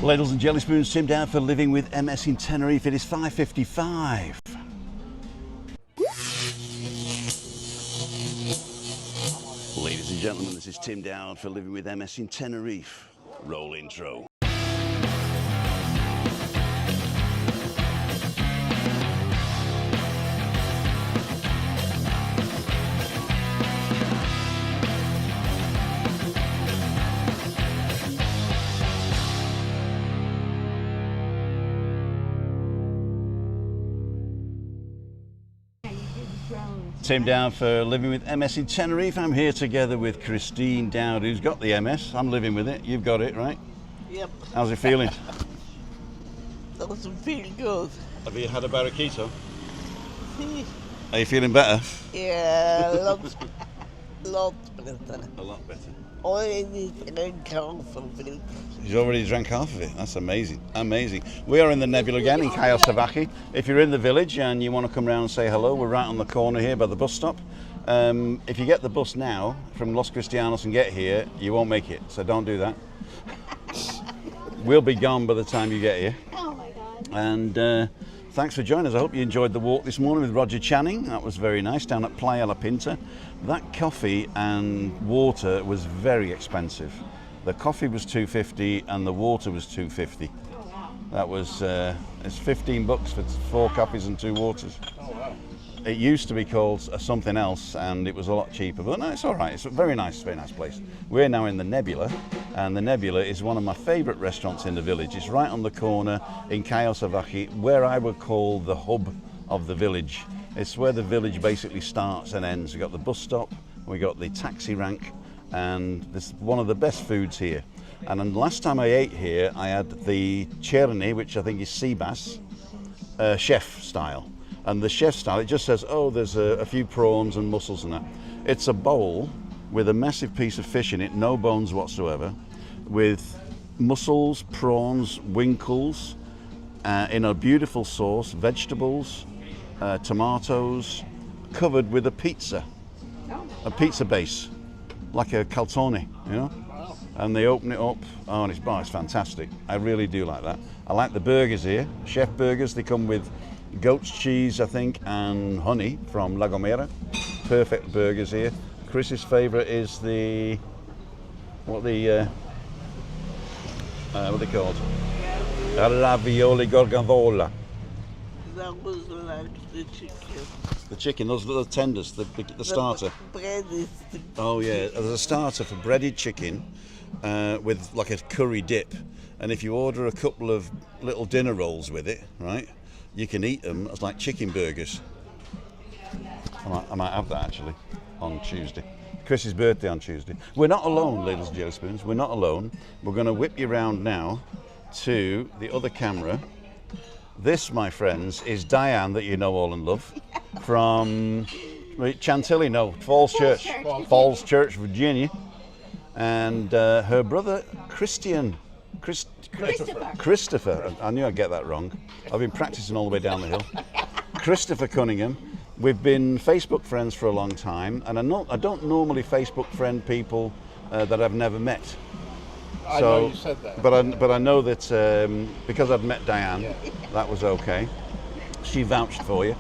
Ladles and jelly spoons, Tim down for living with MS in Tenerife. It is 5:55. Ladies and gentlemen, this is Tim Dowd for living with MS in Tenerife. Roll intro. Tim Dowd for living with MS in Tenerife. I'm here together with Christine Dowd, who's got the MS. I'm living with it. You've got it, right? Yep. How's it feeling? Doesn't feel good. Have you had a barraquito? Are you feeling better? Yeah, lots better. A lot better. Already drank half of it. He's already drank half of it. That's amazing. Amazing. We are in the Nebula again in Cayo Savaki. If you're in the village and you want to come round and say hello, we're right on the corner here by the bus stop. If you get the bus now from Los Cristianos and get here, you won't make it. So don't do that. We'll be gone by the time you get here. Oh my God. And thanks for joining us. I hope you enjoyed the walk this morning with Roger Channing. That was very nice down at Playa La Pinta. That coffee and water was very expensive. The coffee was $2.50 and the water was $2.50. Oh wow. That was it's $15 for 4 coffees and 2 waters. Oh wow. It used to be called something else and it was a lot cheaper, but no, it's all right. It's a very nice place. We're now in the Nebula, and the Nebula is one of my favourite restaurants in the village. It's right on the corner in Cayo Savaki, where I would call the hub of the village. It's where the village basically starts and ends. We've got the bus stop, we've got the taxi rank, and this is one of the best foods here. And then last time I ate here, I had the cherny, which I think is sea bass, chef style. And the chef style, it just says, oh, there's a few prawns and mussels and that. It's a bowl with a massive piece of fish in it, no bones whatsoever, with mussels, prawns, winkles, in a beautiful sauce, vegetables, tomatoes, covered with a pizza base, like a calzone, you know? Wow. And they open it up, oh, and it's fantastic. I really do like that. I like the burgers here, chef burgers. They come with goat's cheese, I think, and honey from La Gomera. Perfect burgers here. Chris's favourite is the what are they called? Ravioli gorgonzola. That was like the chicken. The chicken, those little tenders, the starter. The bread is Oh yeah, there's a starter for breaded chicken with like a curry dip, and if you order a couple of little dinner rolls with it, right, you can eat them as like chicken burgers. I might have that actually on Tuesday. Chris's birthday on Tuesday. We're not alone, ladies and jelly spoons. We're not alone. We're going to whip you round now to the other camera. This, my friends, is Diane, that you know all and love, from Chantilly, no, Falls Church, Virginia, and her brother Christopher. I knew I'd get that wrong. I've been practicing all the way down the hill. Christopher Cunningham. We've been Facebook friends for a long time, and I don't normally Facebook friend people that I've never met. I know you said that. But I know that because I'd met Diane, Yeah. that was okay. She vouched for you,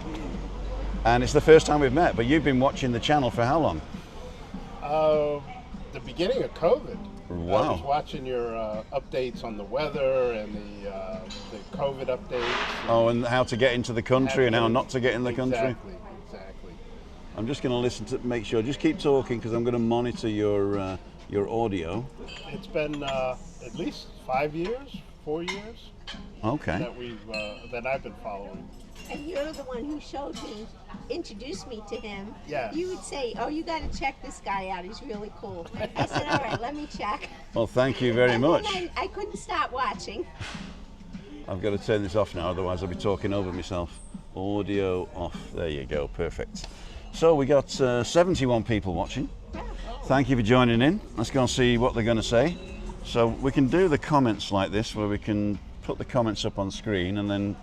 and it's the first time we've met. But you've been watching the channel for how long? The beginning of COVID. Wow. I was watching your updates on the weather and the COVID updates. Oh, and how to get into the country and how not to get in the country. Exactly. I'm just going to listen to make sure. Just keep talking because I'm going to monitor your audio. It's been at least 4 years Okay. that I've been following. And you're the one who introduced me to him. Yeah. You would say, oh, you got to check this guy out. He's really cool. I said, all right, let me check. Well, thank you very And much. then I couldn't stop watching. I've got to turn this off now, otherwise I'll be talking over myself. Audio off. There you go. Perfect. So we got 71 people watching. Thank you for joining in. Let's go and see what they're going to say. So we can do the comments like this, where we can put the comments up on screen and then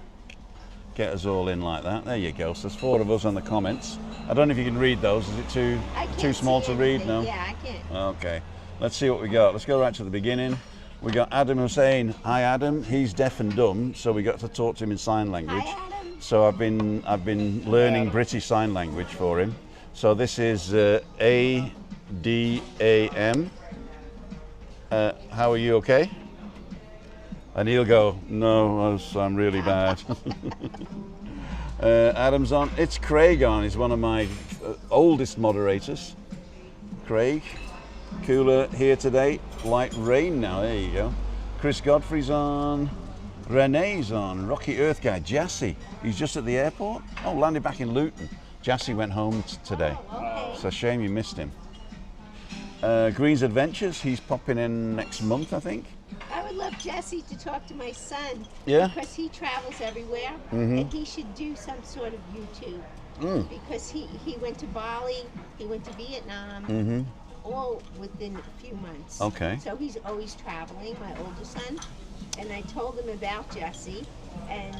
get us all in like that. There you go. So there's 4 of us on the comments. I don't know if you can read those. Is it too small to read? No? Yeah, I can't. Okay. Let's see what we got. Let's go right to the beginning. We got Adam Hussein. Hi Adam. He's deaf and dumb, so we got to talk to him in sign language. Hi, Adam. So I've been learning British Sign Language for him. So this is ADAM. How are you? Okay? And he'll go, no, I'm really bad. Adam's on. It's Craig on. He's one of my oldest moderators. Craig, cooler here today. Light rain now. There you go. Chris Godfrey's on. Renee's on. Rocky Earth guy. Jassy. He's just at the airport. Oh, landed back in Luton. Jassy went home today. Okay. It's a shame you missed him. Green's Adventures. He's popping in next month, I think. I would love Jesse to talk to my son. Yeah? Because he travels everywhere, and he should do some sort of YouTube. Because he went to Bali, he went to Vietnam, all within a few months. Okay. So he's always traveling, my older son. And I told him about Jesse, and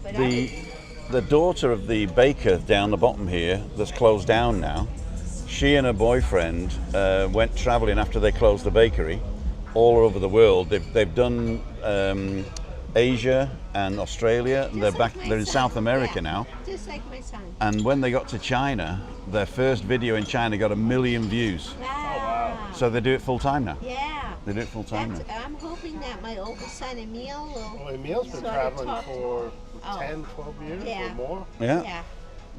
but The daughter of the baker down the bottom here, that's closed down now, she and her boyfriend went traveling after they closed the bakery all over the world. They've done Asia and Australia, and they're in South America now. Just like my son. And when they got to China, their first video in China got 1 million views. Wow. So they do it full time now. Yeah. They do it full time now. I'm hoping that my older son Emil will. Well, Emil's been sort of traveling talk for 10, 12 years Yeah. or more. Yeah. Yeah.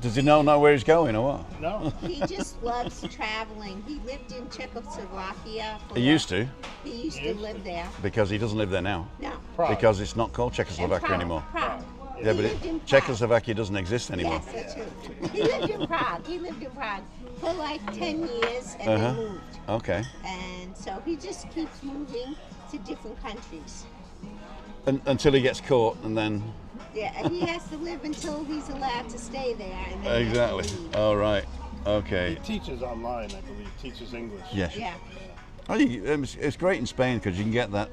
Does he know where he's going or what? No. He just loves traveling. He lived in Czechoslovakia. He used to, He used to live there. because he doesn't live there now. No. Prague. Because it's not called Czechoslovakia Prague, anymore. Prague. Yeah, He but lived in Prague. Czechoslovakia doesn't exist anymore. Yes, that's true. He lived in Prague. He lived in Prague for like 10 years and then moved. Okay. And so he just keeps moving to different countries. Until he gets caught, and then Yeah, and he has to live until he's allowed to stay there. And then he has to exactly. leave. All right. Okay. He teaches online, I believe. Teaches English. Yes. Yeah, Oh, it's great in Spain because you can get that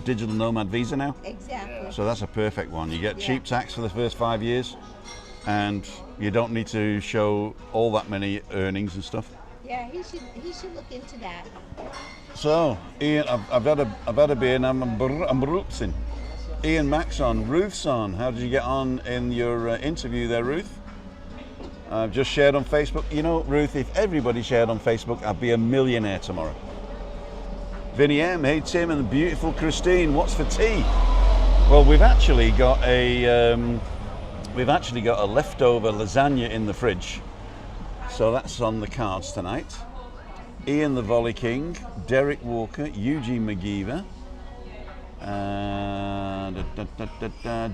digital nomad visa now. exactly. So that's a perfect one. You get Yeah. cheap tax for the first 5 years, and you don't need to show all that many earnings and stuff. Yeah, he should look into that. So, Ian, I've had a beer and I'm roopsing. Ian Max on, Ruth's on. How did you get on in your interview there, Ruth? I've just shared on Facebook. You know, Ruth, if everybody shared on Facebook, I'd be a millionaire tomorrow. Vinny M, hey Tim and the beautiful Christine, what's for tea? Well, we've actually got a leftover lasagna in the fridge, so that's on the cards tonight. Ian the Volley King, Derek Walker, Eugene McGeever,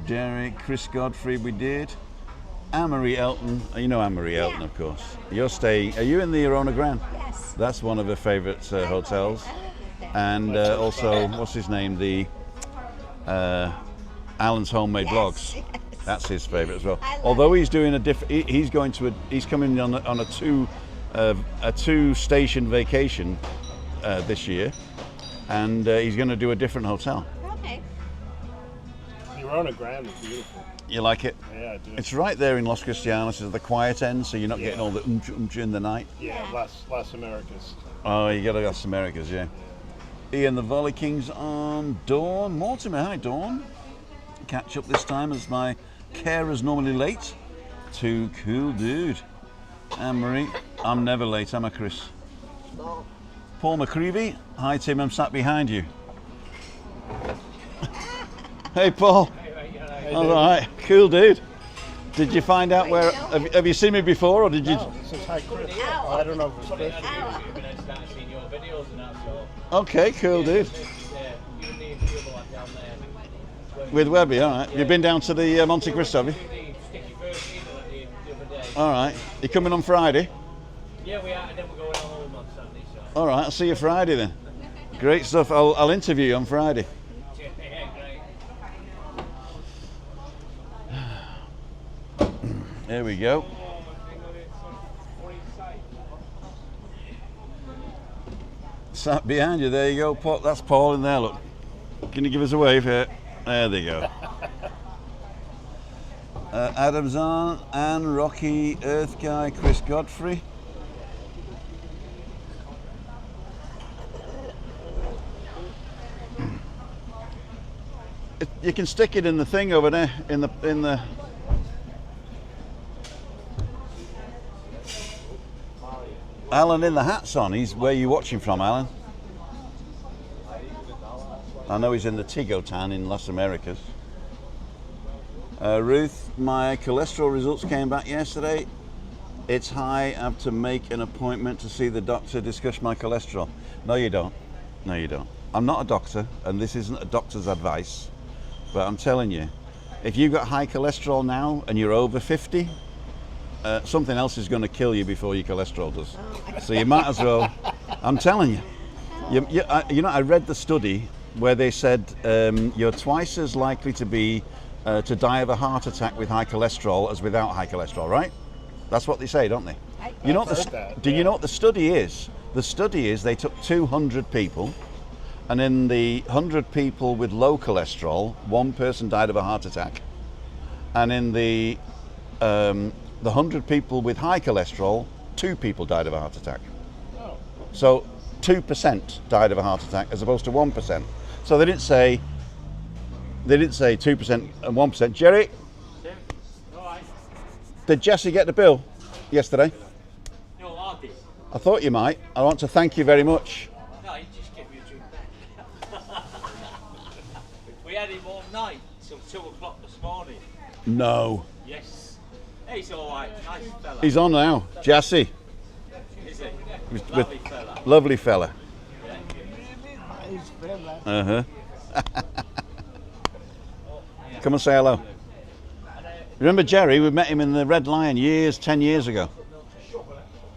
Derek, Chris Godfrey, we did. Anne-Marie Elton, you know Anne-Marie Elton, of course. You're staying. Are you in the Arona Grand? Yes. That's one of her favourite hotels. I love it there. And also, what's his name? The Alan's Homemade Yes, Vlogs. yes. That's his favourite as well. I love Although it. he's doing a different. He's coming on a two-station vacation this year, and he's going to do a different hotel. Okay. The Arona Grand is beautiful. You like it? Yeah, I do. It's right there in Los Cristianos, at the quiet end, so you're not getting all the in the night. Yeah, Las Americas. Oh, you got to Las Americas, yeah. Ian the Volley King's on. Dawn Mortimer, hi Dawn. Catch up this time as my carer's normally late. Too cool, dude. Anne-Marie, I'm never late, am I, Chris? No. Paul McCreevy, hi Tim, I'm sat behind you. Hey Paul. All right, cool, dude. Did you find out where? Have you seen me before, or did you? No, it says hi, Chris. Oh, I don't know if it's Chris. Okay, cool, dude. With Webby, all right. You've been down to the Monte Cristo, have you? All right. You coming on Friday? Yeah, we are, and then we're going home on Sunday. So. All right, I'll see you Friday then. Great stuff. I'll interview you on Friday. Yeah, great. There we go. Sat behind you, there you go, Paul. That's Paul in there, look. Can you give us a wave here? There they go. Adam's on, Anne, Rocky, Earth Guy, Chris Godfrey. You can stick it in the thing over there, in the. Alan in the hat's on. Where are you watching from, Alan? I know he's in the Tigo town in Las Americas. Ruth, my cholesterol results came back yesterday. It's high. I have to make an appointment to see the doctor, discuss my cholesterol. No, you don't. No, you don't. I'm not a doctor, and this isn't a doctor's advice, but I'm telling you, if you've got high cholesterol now and you're over 50, something else is going to kill you before your cholesterol does. So you might as well. I'm telling you. You know, I read the study where they said you're twice as likely to die of a heart attack with high cholesterol as without high cholesterol, right? That's what they say, don't they? You know what you know what the study is? The study is they took 200 people, and in the 100 people with low cholesterol, 1 person died of a heart attack, and in the 100 people with high cholesterol, 2 people died of a heart attack. Oh. So 2% died of a heart attack as opposed to 1%. So they didn't say 2% and 1%. Jerry, did Jesse get the bill yesterday? No, I did. I thought you might. I want to thank you very much. No, he just gave me a drink. We had him all night till 2 o'clock this morning. No. Yes. He's all right. Nice fella. He's on now. Jesse. Is he? With- Lovely fella. Lovely fella. Nice fella. Uh-huh. Come and say hello. Remember Jerry? We met him in the Red Lion 10 years ago.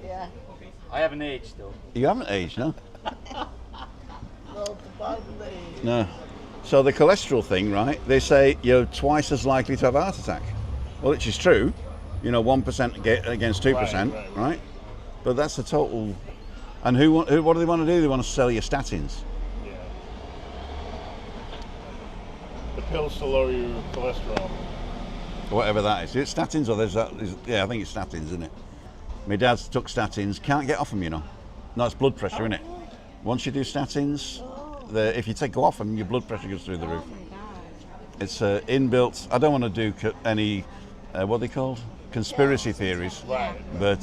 Yeah. I haven't aged though. You haven't aged, no? No. So the cholesterol thing, right? They say you're twice as likely to have a heart attack. Well, which is true. You know, 1% against 2%, right? But that's the total. And what do they want to do? They want to sell you statins. Yeah. The pills to lower your cholesterol. Whatever that is. Is it statins or there's that? Yeah, I think it's statins, isn't it? My dad's took statins. Can't get off them, you know. No, it's blood pressure, isn't it? Once you do statins, if you go off them, your blood pressure goes through the roof. Oh my God. It's inbuilt. I don't want to do any, what are they called? Conspiracy theories. Right. But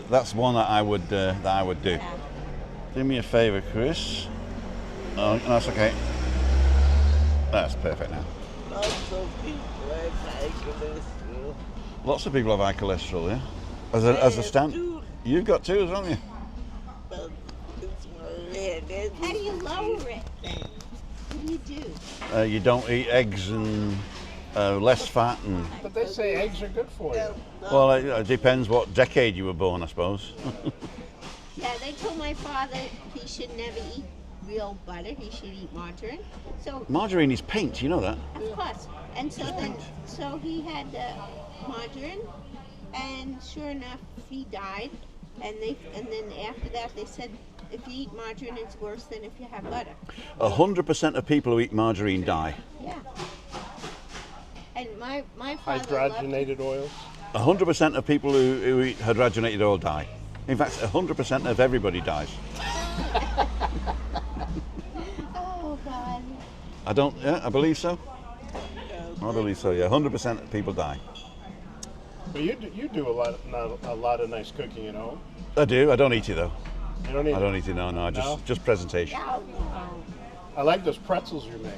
that's one that I would do. Do me a favour, Chris. Oh, that's okay. That's perfect now. Lots of people have high cholesterol, yeah? As a stand. You've got 2, haven't you? How do you lower it then? What do you do? You don't eat eggs and less fat and. But they say eggs are good for you. Well, it depends what decade you were born, I suppose. Yeah, they told my father he should never eat real butter. He should eat margarine. So Margarine is paint, you know that? of course, and so he had margarine, and sure enough, he died. And then after that, they said if you eat margarine, it's worse than if you have butter. 100% of people who eat margarine die. Yeah. And my father Hydrogenated oils. 100% of people who eat hydrogenated oil die. In fact, 100% of everybody dies. Oh God. I believe so. I believe so, yeah. 100% of people die. But you do a lot of nice cooking at home. I do. I don't eat it though. You don't eat I don't eat it. No. Just presentation. I like those pretzels you make.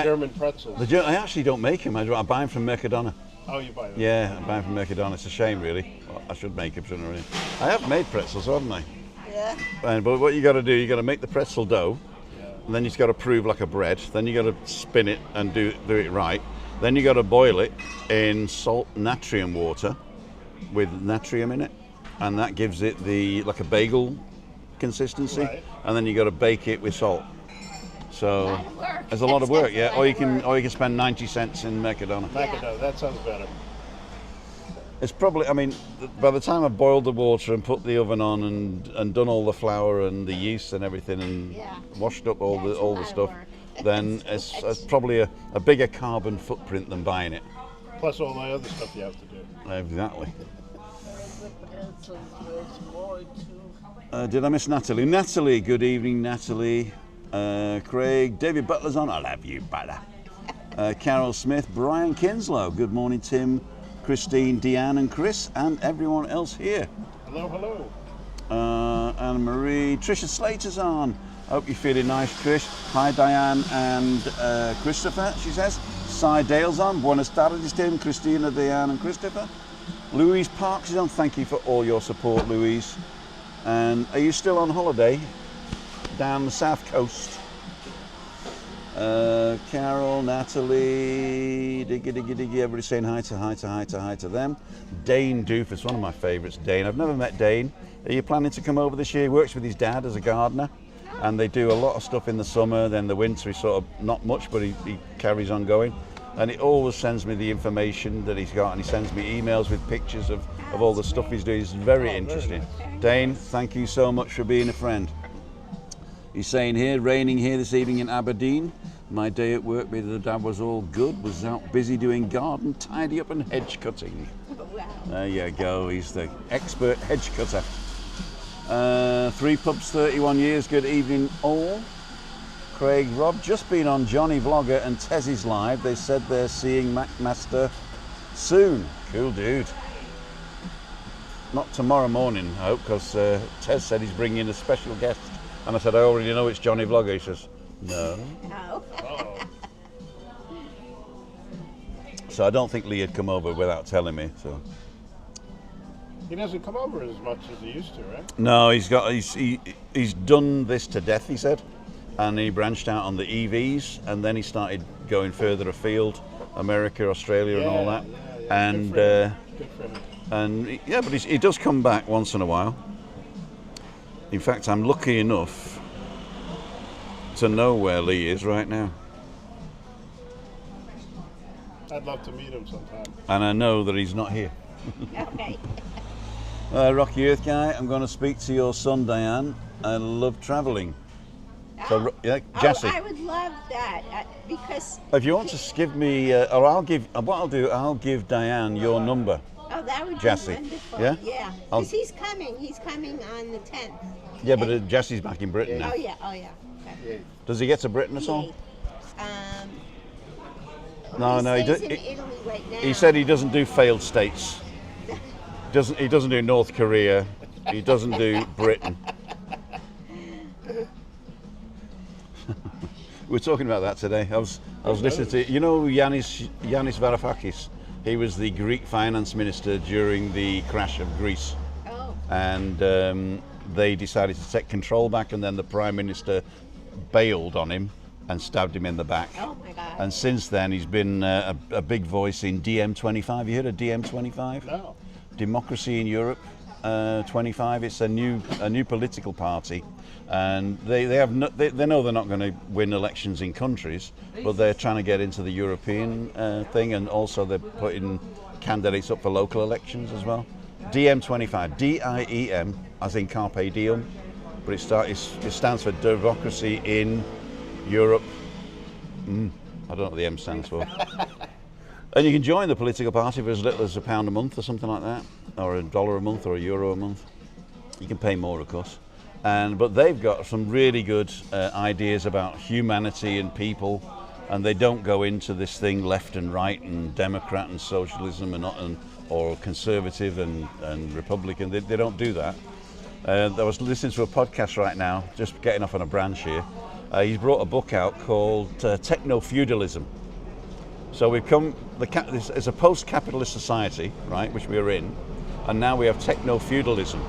German pretzels. I actually don't make them. I buy them from Mercadona. Oh, you buy them? Yeah, I buy them from Mercadona. It's a shame, really. Well, I should make them, shouldn't I? Really? I have made pretzels, haven't I? Yeah. But what you got to do, you got to make the pretzel dough, and then you've got to prove like a bread. Then you got to spin it and do it right. Then you got to boil it in salt natrium water with natrium in it, and that gives it like a bagel consistency. Right. And then you got to bake it with salt. So there's a lot of work, yeah. Or you can spend 90 cents in Mercadona. Mercadona, that sounds better. It's probably, I mean, by the time I've boiled the water and put the oven on and done all the flour and the yeast and everything and washed up all the stuff, then it's probably a bigger carbon footprint than buying it. Plus all the other stuff you have to do. Exactly. Did I miss Natalie? Natalie, good evening, Natalie. Craig, David Butler's on. I love you, brother. Carol Smith, Brian Kinslow. Good morning, Tim, Christine, Deanne and Chris, and everyone else here. Hello, hello. Anna Marie, Tricia Slater's on. Hope you're feeling nice, Trish. Hi, Diane and Christopher, she says. Cy Dale's on. Buenas tardes, Tim, Christina, Diane and Christopher. Louise Parks is on. Thank you for all your support, Louise. And are you still on holiday down the south coast? Carol, Natalie, diggy, everybody saying hi to them. Dane Doofus, one of my favourites, Dane. I've never met Dane. Are you planning to come over this year? He works with his dad as a gardener, and they do a lot of stuff in the summer. Then the winter is sort of not much, but he carries on going. And he always sends me the information that he's got, and he sends me emails with pictures of all the stuff he's doing. It's very interesting. Dane, thank you so much for being a friend. He's saying here, raining here this evening in Aberdeen. My day at work with the dad was all good, was out busy doing garden, tidy up and hedge cutting. Wow. There you go, he's the expert hedge cutter. 3 pubs, 31 years, good evening all. Craig Rob, just been on Johnny Vlogger and Tezzy's live. They said they're seeing McMaster soon. Cool dude. Not tomorrow morning, I hope, because Tez said he's bringing a special guest. And I said, I already know it's Johnny Vlogger. He says, no. No. So I don't think Lee had come over without telling me. So He doesn't come over as much as he used to, right? no, he's done this to death, he said, and he branched out on the EVs, and then he started going further afield, America, Australia, and all that. Yeah. And Good for him. and yeah, but he does come back once in a while. In fact, I'm lucky enough to know where Lee is right now. I'd love to meet him sometime. And I know that he's not here. Okay. Rocky Earth Guy, I'm going to speak to your son, Diane. I love travelling. So, yeah, Jesse. I would love that because. If you want to give me, or I'll give, what I'll do, I'll give Diane your number. Oh, that would Jesse. be wonderful. Yeah? Yeah. I'll- Because he's coming. He's coming on the 10th. Yeah, but Jesse's back in Britain now. Oh yeah. Okay. Yeah. Does he get to Britain at all? No, he no, he stays does. in Italy right now. He said he doesn't do failed states. He doesn't do North Korea. He doesn't do Britain. We were talking about that today. I was listening to, you know, Yanis Varoufakis. He was the Greek finance minister during the crash of Greece, Oh. and they decided to take control back, and then the prime minister bailed on him and stabbed him in the back. Oh my God. And since then, he's been a big voice in DiEM25. You heard of DiEM25? No. Democracy in Europe 25. It's a new political party, and they know they're not going to win elections in countries, but they're trying to get into the European thing, and also they're putting candidates up for local elections as well. DiEM25, DIEM, as in Carpe Diem, but it stands for Democracy in Europe. I don't know what the M stands for. And you can join the political party for as little as £1 a month or something like that, or $1 a month or €1 a month. You can pay more, of course. But they've got some really good ideas about humanity and people, and they don't go into this thing left and right and Democrat and socialism or conservative and Republican. They don't do that. I was listening to a podcast right now, just getting off on a branch here. He's brought a book out called Techno-Feudalism. So we've come, it's a post-capitalist society, right, which we are in, and now we have techno-feudalism.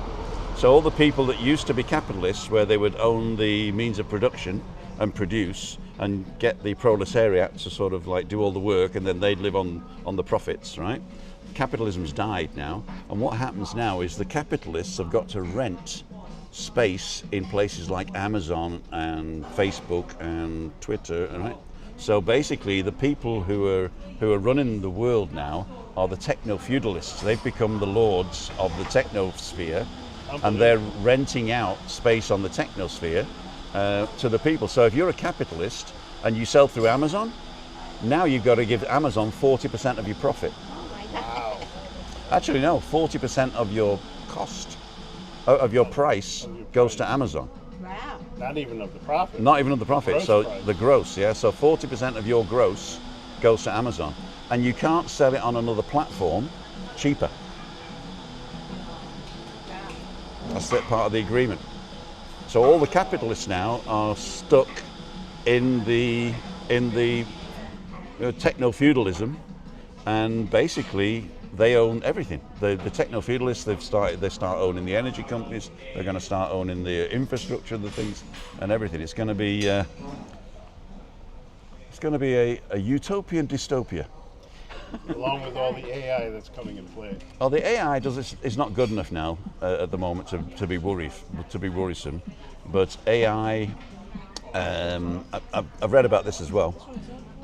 So all the people that used to be capitalists, where they would own the means of production and produce and get the proletariat to sort of like do all the work, and then they'd live on the profits, right? Capitalism's died now, and what happens now is the capitalists have got to rent space in places like Amazon and Facebook and Twitter, right? So basically, the people who are running the world now are the techno-feudalists. They've become the lords of the technosphere, and they're renting out space on the technosphere to the people. So if you're a capitalist and you sell through Amazon, now you've got to give Amazon 40% of your profit. Oh my God. Wow. Actually, no, 40% of your cost, of your price, goes to Amazon. Wow. Not even of the profit. Not even of the profit, Gross so price. the gross, yeah. So 40% of your gross goes to Amazon, and you can't sell it on another platform cheaper. That's that part of the agreement. So all the capitalists now are stuck in the techno-feudalism, and basically they own everything. The techno-feudalists, they start owning the energy companies. They're going to start owning the infrastructure, the things, and everything. It's going to be a utopian dystopia. Along with all the AI that's coming in play. Oh, the AI is not good enough now at the moment to be worrisome. But AI, I've read about this as well.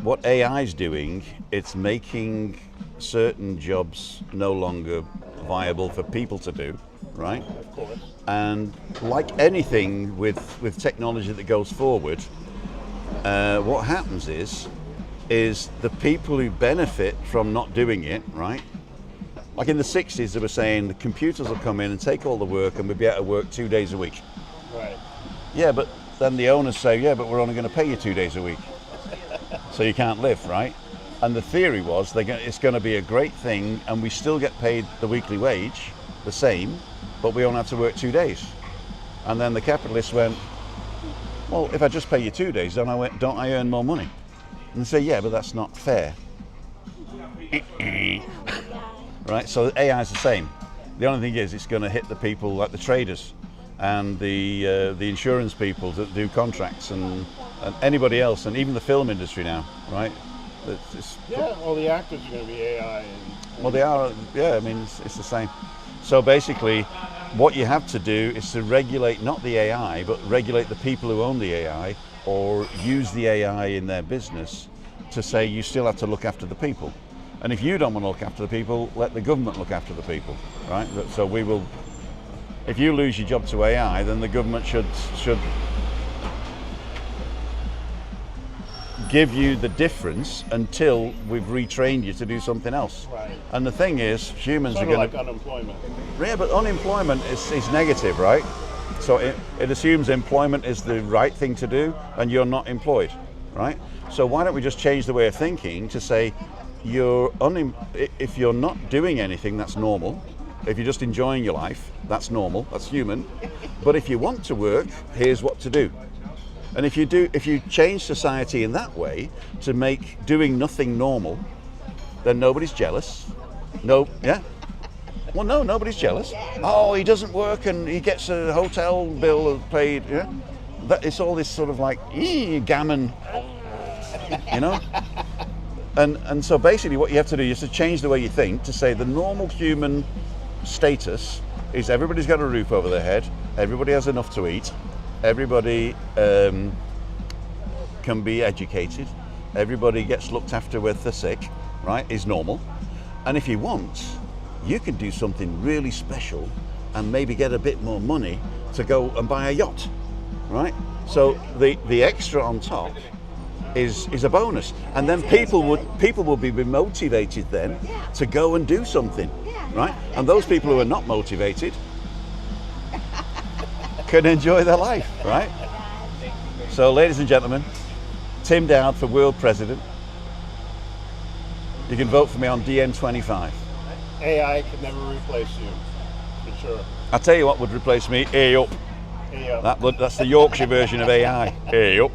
What AI is doing, it's making certain jobs no longer viable for people to do, right? Of course. And like anything with technology that goes forward, what happens is the people who benefit from not doing it, right? Like in the 60s, they were saying the computers will come in and take all the work and we'll be able to work 2 days a week. Right. Yeah, but then the owners say, yeah, but we're only going to pay you 2 days a week. So you can't live, right? And the theory was it's going to be a great thing and we still get paid the weekly wage, the same, but we only have to work 2 days. And then the capitalists went, well, if I just pay you 2 days, don't I earn more money? And they say, yeah, but that's not fair. Right, so AI is the same. The only thing is it's going to hit the people like the traders and the insurance people that do contracts and anybody else, and even the film industry now, right? All the actors are going to be AI. Well, they are, yeah, I mean, it's the same. So basically, what you have to do is to regulate not the AI, but regulate the people who own the AI or use the AI in their business to say you still have to look after the people. And if you don't want to look after the people, let the government look after the people, right? So we will, if you lose your job to AI, then the government should give you the difference until we've retrained you to do something else. Right. And the thing is, humans Sort are of going like unemployment. Yeah, but unemployment is negative, right? So it assumes employment is the right thing to do and you're not employed, right? So why don't we just change the way of thinking to say if you're not doing anything, that's normal. If you're just enjoying your life, that's normal, that's human. But if you want to work, here's what to do. And if you change society in that way to make doing nothing normal, then nobody's jealous. Well, no, nobody's jealous. Oh, he doesn't work and he gets a hotel bill paid. Yeah, it's all this sort of like gammon, you know. And so basically, what you have to do is to change the way you think to say the normal human status is everybody's got a roof over their head, everybody has enough to eat, everybody can be educated, everybody gets looked after with the sick, right? Is normal, and if you want, you can do something really special and maybe get a bit more money to go and buy a yacht, right? So the extra on top is a bonus, and then people will be motivated then to go and do something, right? And those people who are not motivated can enjoy their life, right? So, ladies and gentlemen, Tim Dowd for World President. You can vote for me on DN 25. AI can never replace you, for sure. I'll tell you what would replace me, A up. That's the Yorkshire version of AI, A up.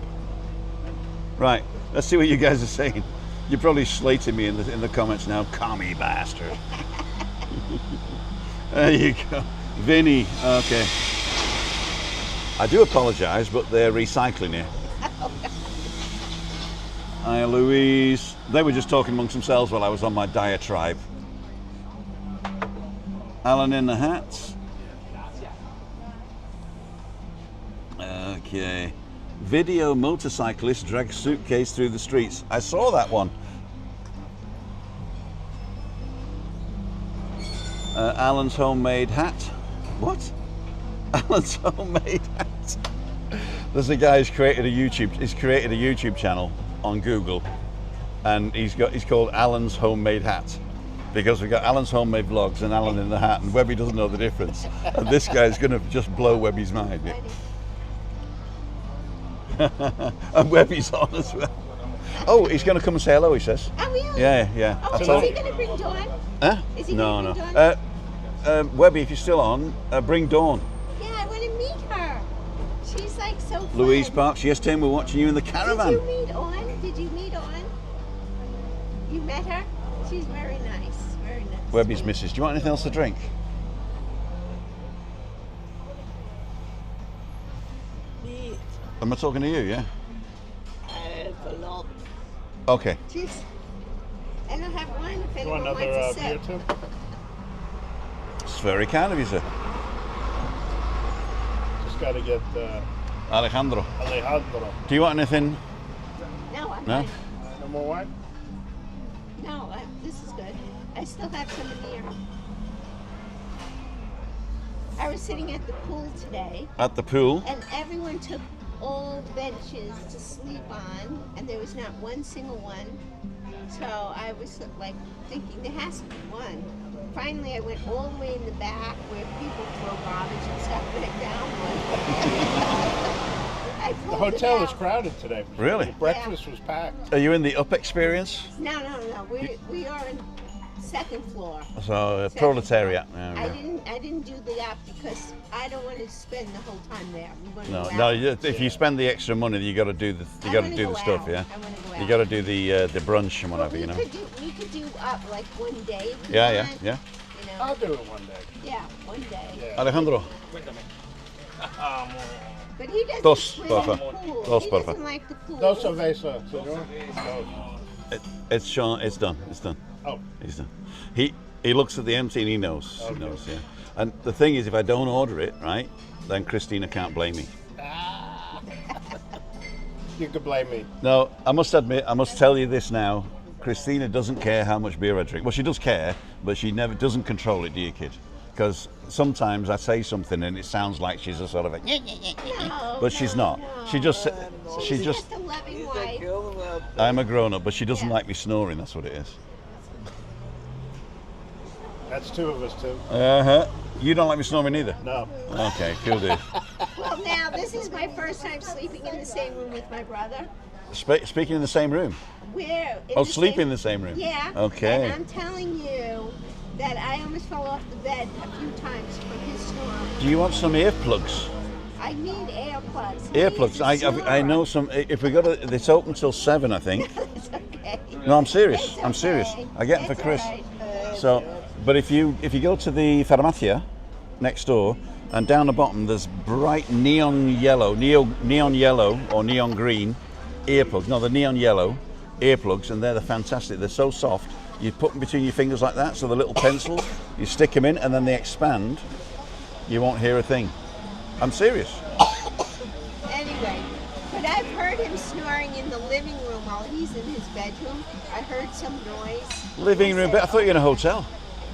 Right, let's see what you guys are saying. You're probably slating me in the comments now, commie bastard. There you go. Vinny, okay. I do apologise, but they're recycling here. Hi, Louise. They were just talking amongst themselves while I was on my diatribe. Alan in the hat. Okay. Video motorcyclist drags suitcase through the streets. I saw that one. Alan's homemade hat. What? Alan's homemade hat. There's a guy who's created a YouTube channel on Google, and he's called Alan's Homemade Hat, because we've got Alan's Homemade Vlogs and Alan in the Hat, and Webby doesn't know the difference. And this guy's going to just blow Webby's mind. And Webby's on as well. Oh, he's going to come and say hello, he says. Oh, really? Yeah, yeah. Oh, I is told he going to bring Dawn? Huh? Is he No, going to no. bring Dawn? Webby, if you're still on, bring Dawn. Yeah, I want to meet her. She's like so fun. Louise Parks, yes, Tim, we're watching you in the caravan. Did you meet On? Did you meet On? You met her? She's very nice. Very nice. Webby's missus. Do you want anything else to drink? Me, Am I talking to you, yeah? I have a lot. Okay. Cheers. And I'll have one if You want anyone another wants a beer sip. too? It's very kind of you, sir. Just got to get Alejandro. Alejandro. Do you want anything? No, I'm No? fine. No more wine? No, this is good. I still have some in here. I was sitting at the pool today, At the pool? and everyone took old benches to sleep on, and there was not one single one. So I was like thinking there has to be one. Finally, I went all the way in the back where people throw garbage and stuff, and I found one. I The pulled it hotel was out. crowded today. Really? The breakfast was packed. Are you in the up experience? No. We are in second floor. So, Second proletariat. floor. There we go. I didn't do the up because I don't want to spend the whole time there. We want to No, go no. out. If you spend the extra money, you got to do the I wanna go stuff, out. yeah. I wanna go You out. got to do the brunch and Well, whatever, you know. we could do up like one day. If we Yeah, want, yeah. You know. I'll do it one day. Yeah, one day. Yeah. Alejandro. But he doesn't Dos, swim porfa. in the pool. Dos, he porfa. doesn't like the pool. Dos cerveza, señor. Dos. It's Sean. It's done. It's done. Oh, He's done. He looks at the empty and he knows. He Okay. knows, yeah. And the thing is, if I don't order it, right, then Christina can't blame me. you could blame me. No, I must admit, I must tell you this now. Christina doesn't care how much beer I drink. Well, she does care, but she never doesn't control it, do you, kid? Because sometimes I say something and it sounds like she's a sort of a, No, but she's no, not. no. She just, she She's just. a loving He's a wife. girl up. I'm a grown-up, but she doesn't Yeah. like me snoring. That's what it is. That's two of us, too. You don't like me snoring either. No. Okay, cool, dude. Well, now this is my first time sleeping in the same room with my brother. Speaking in the same room. We're Sleep in the same room. Yeah. Okay. And I'm telling you that I almost fell off the bed a few times from his snoring. Do you want some earplugs? I need earplugs. Earplugs. I know some. If we got to, it's open till 7, I think. It's okay. No, I'm serious. It's I'm serious. okay. I get them for It's Chris. all right. So, but if you go to the Farmacia next door, and down the bottom there's bright neon yellow or neon green earplugs. No, the neon yellow earplugs, and they're fantastic. They're so soft. You put them between your fingers like that, so the little pencils. You stick them in, and then they expand. You won't hear a thing. I'm serious. Anyway, but I've heard him snoring in the living room while he's in his bedroom. I heard some noise. Living room, but I thought you were in a hotel.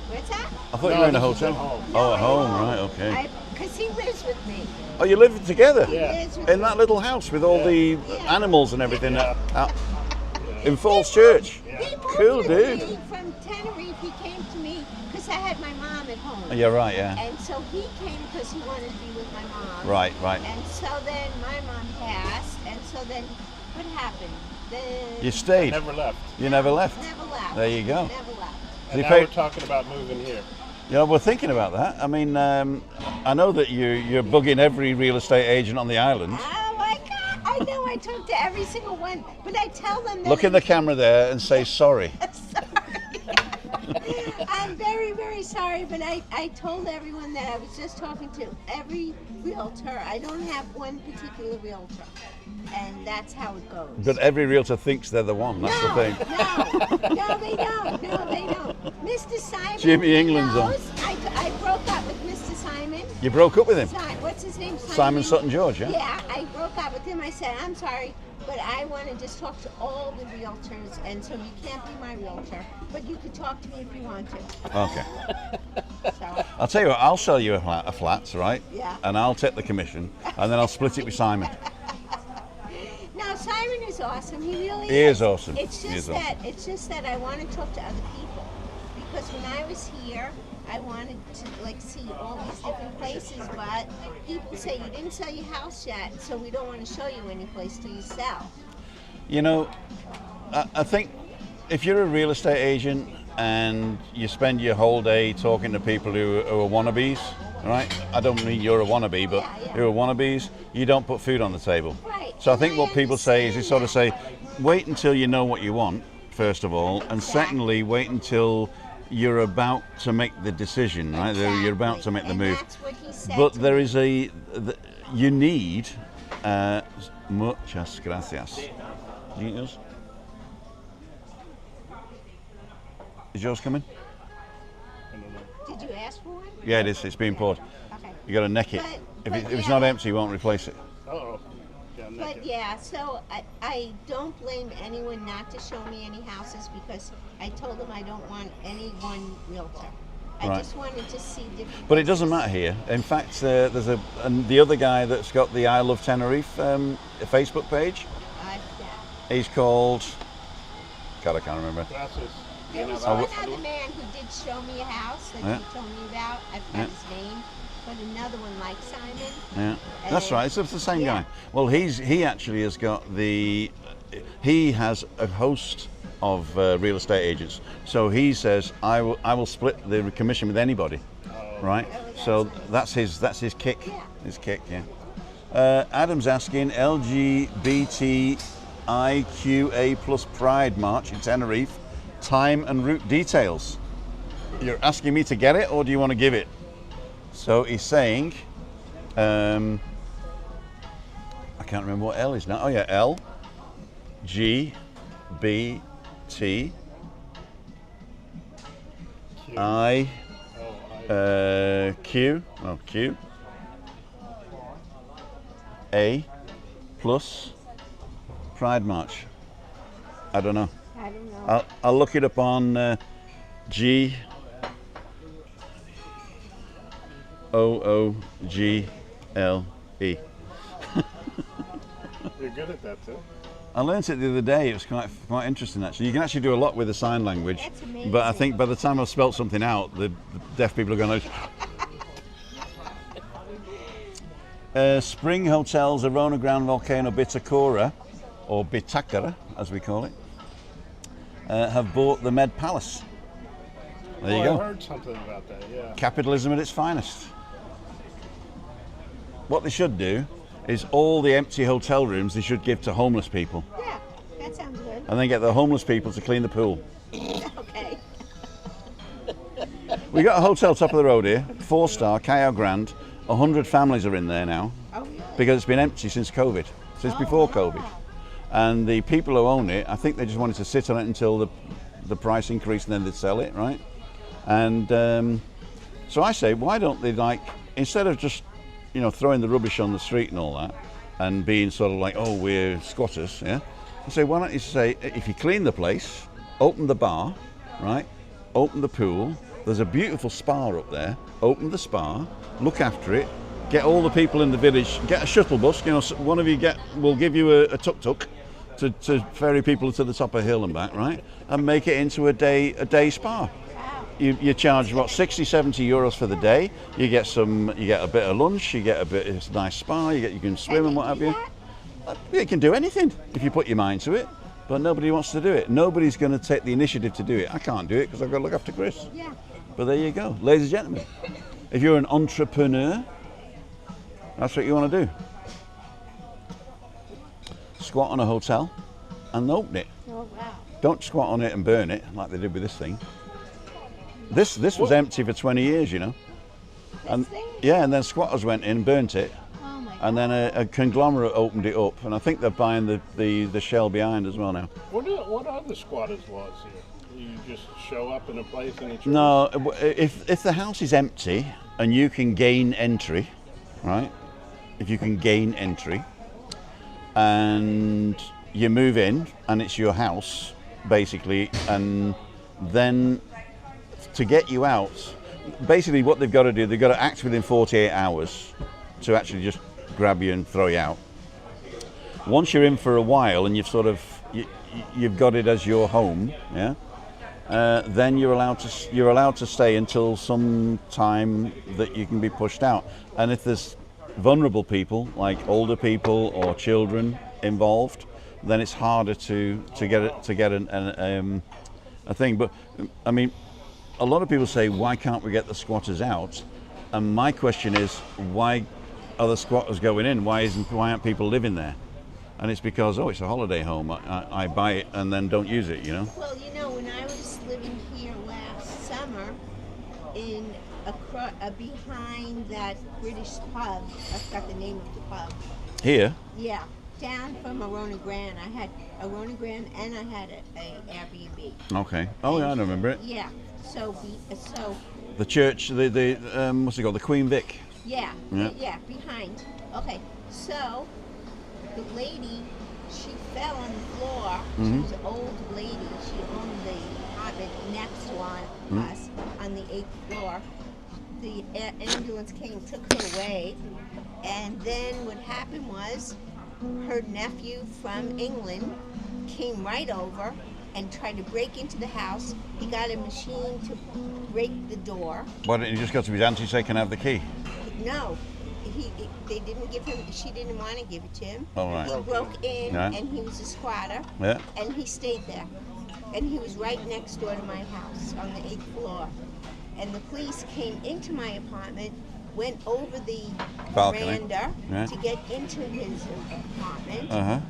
What's that? I thought No, you were in a this is hotel. at home. Oh, at home, right? Okay. Because he lives with me. Oh, you live together He Yeah. lives with in me. that little house with all the Yeah. animals and everything Yeah. out in Falls Church. He moved Cool, with dude. me from Tenerife. He came to me because I had my mom at home. Yeah, right. Yeah. And so he came because he wanted to be with my mom. Right. Right. And so then my mom passed. And so then what happened? Then You stayed. Never left. You never left. never left. There you go. Never left. And You now paid- we're talking about moving here. Yeah, we're thinking about that. I mean, I know that you're bugging every real estate agent on the island. Oh my God! I know I talk to every single one, but I tell them that Look in the camera there and say sorry. I'm very, very sorry, but I told everyone that I was just talking to every realtor. I don't have one particular realtor, and that's how it goes. But every realtor thinks they're the one. That's the thing. No, they don't. No, they don't. Mr. Simon. Jimmy England's on. knows. I broke up with Mr. Simon. You broke up with him. What's his name? Simon Sutton George, yeah? Yeah, I broke up with him. I said, I'm sorry, but I want to just talk to all the realtors, and so you can't be my realtor, but you could talk to me if you want to. Okay. So, I'll tell you what. I'll sell you a flat, right? Yeah. And I'll take the commission, and then I'll split it with Simon. now Simon is awesome. He really He is awesome. It's He just is that it's just that I want to talk to other people because when I was here, I wanted to see all these different places, but people say you didn't sell your house yet, so we don't want to show you any place till you sell. You know, I think if you're a real estate agent and you spend your whole day talking to people who are wannabes, right? I don't mean you're a wannabe, but who are wannabes, you don't put food on the table. Right. So I think what people say is they sort of say, wait until you know what you want, first of all, and secondly, wait until you're about to make the decision, right? You're about to make the move. That's what he said But to there me. is you need, muchas gracias. Do you get yours? Is yours coming? Did you ask for one? Yeah, it is. It's being poured. Okay. You got to neck it. But If it's not empty, you won't replace it. Uh-oh. Yeah, I'm not But good. yeah, so I don't blame anyone not to show me any houses because I told them I don't want any one realtor. I Right. just wanted to see different. But it doesn't matter here. In fact, there's the other guy that's got the I Love Tenerife Facebook page. Yeah. He's called. God, I can't remember. Gracias. There was I one w- other man who did show me a house that Yeah. he told me about. I forgot his name. But another one like Simon. Yeah, that's right. It's the same Yeah. guy. Well, he actually has got he has a host of real estate agents. So he says I will split the commission with anybody, right? So that's his kick. Yeah. His kick, yeah. Adam's asking LGBTIQA plus Pride March in Tenerife, time and route details. You're asking me to get it, or do you want to give it? So he's saying, I can't remember what L is now. Oh yeah, L, G, B, T, Q. I, Oh, Q, A, plus Pride March. I don't know. I don't know. I'll look it up on G. OOGLE. You're good at that too. I learnt it the other day. It was quite interesting actually. You can actually do a lot with the sign language. That's amazing. But I think by the time I've spelt something out, the deaf people are going to. Spring Hotels, Arona Ground Volcano Bitacora, or Bitakara as we call it, have bought the Med Palace. There you I go. heard something about that, yeah. Capitalism at its finest. What they should do is all the empty hotel rooms they should give to homeless people, Yeah, that sounds good. and then get the homeless people to clean the pool. Okay. We got a hotel top of the road here, 4-star, Cayo Grand. 100 families are in there now Oh, really? because it's been empty since COVID, since before COVID. And the people who own it, I think they just wanted to sit on it until the price increased and then they'd sell it, right? And so I say, why don't they, like, instead of just, throwing the rubbish on the street and all that, and being sort of like, oh, we're squatters, yeah? I say, why don't you say, if you clean the place, open the bar, right? Open the pool. There's a beautiful spa up there. Open the spa, look after it, get all the people in the village, get a shuttle bus. One of you will give you a tuk-tuk to ferry people to the top of a hill and back, right? And make it into a day spa. You charge about 60-70 euros for the day. You get a bit of lunch, you get a bit of nice spa, you can swim and what have you. You can do anything if you put your mind to it, but nobody wants to do it. Nobody's going to take the initiative to do it. I can't do it because I've got to look after Chris. Yeah. But there you go, ladies and gentlemen. If you're an entrepreneur, that's what you want to do. Squat on a hotel and open it. Oh, wow. Don't squat on it and burn it like they did with this thing. This was empty for 20 years, And thing? yeah, and then squatters went in, burnt it, Oh, my God. and then a conglomerate opened it up, and I think they're buying the shell behind as well now. What are the squatters' laws here? You just show up in a place and it's yours? No, if the house is empty and you can gain entry, right? If you can gain entry, and you move in and it's your house, basically, and then to get you out, basically what they've got to do, they've got to act within 48 hours to actually just grab you and throw you out. Once you're in for a while and you've got it as your home, yeah, then you're allowed to stay until some time that you can be pushed out. And if there's vulnerable people like older people or children involved, then it's harder to get a thing. But I mean, a lot of people say, why can't we get the squatters out? And my question is, why are the squatters going in? Why aren't people living there? And it's because, oh, it's a holiday home. I buy it and then don't use it, you know? Well, you know, when I was living here last summer, behind that British pub, I forgot the name of the pub. Here? Yeah, down from Arona Grande. I had Arona Grande and I had a Airbnb. Okay. Oh, yeah, I remember it. Yeah. So the church, the what's it called? The Queen Vic. Yeah. Behind. Okay. So the lady, she fell on the floor. She was an old lady. She owned the apartment next to us on the 8th floor. The ambulance came, took her away, and then what happened was her nephew from England came right over and tried to break into the house. He got a machine to break the door. Why didn't he just go to his auntie and say, can I have the key? No, they didn't give him, she didn't want to give it to him. Oh, right. He broke in and he was a squatter and he stayed there. And he was right next door to my house on the 8th floor. And the police came into my apartment, went over the balcony veranda to get into his apartment. And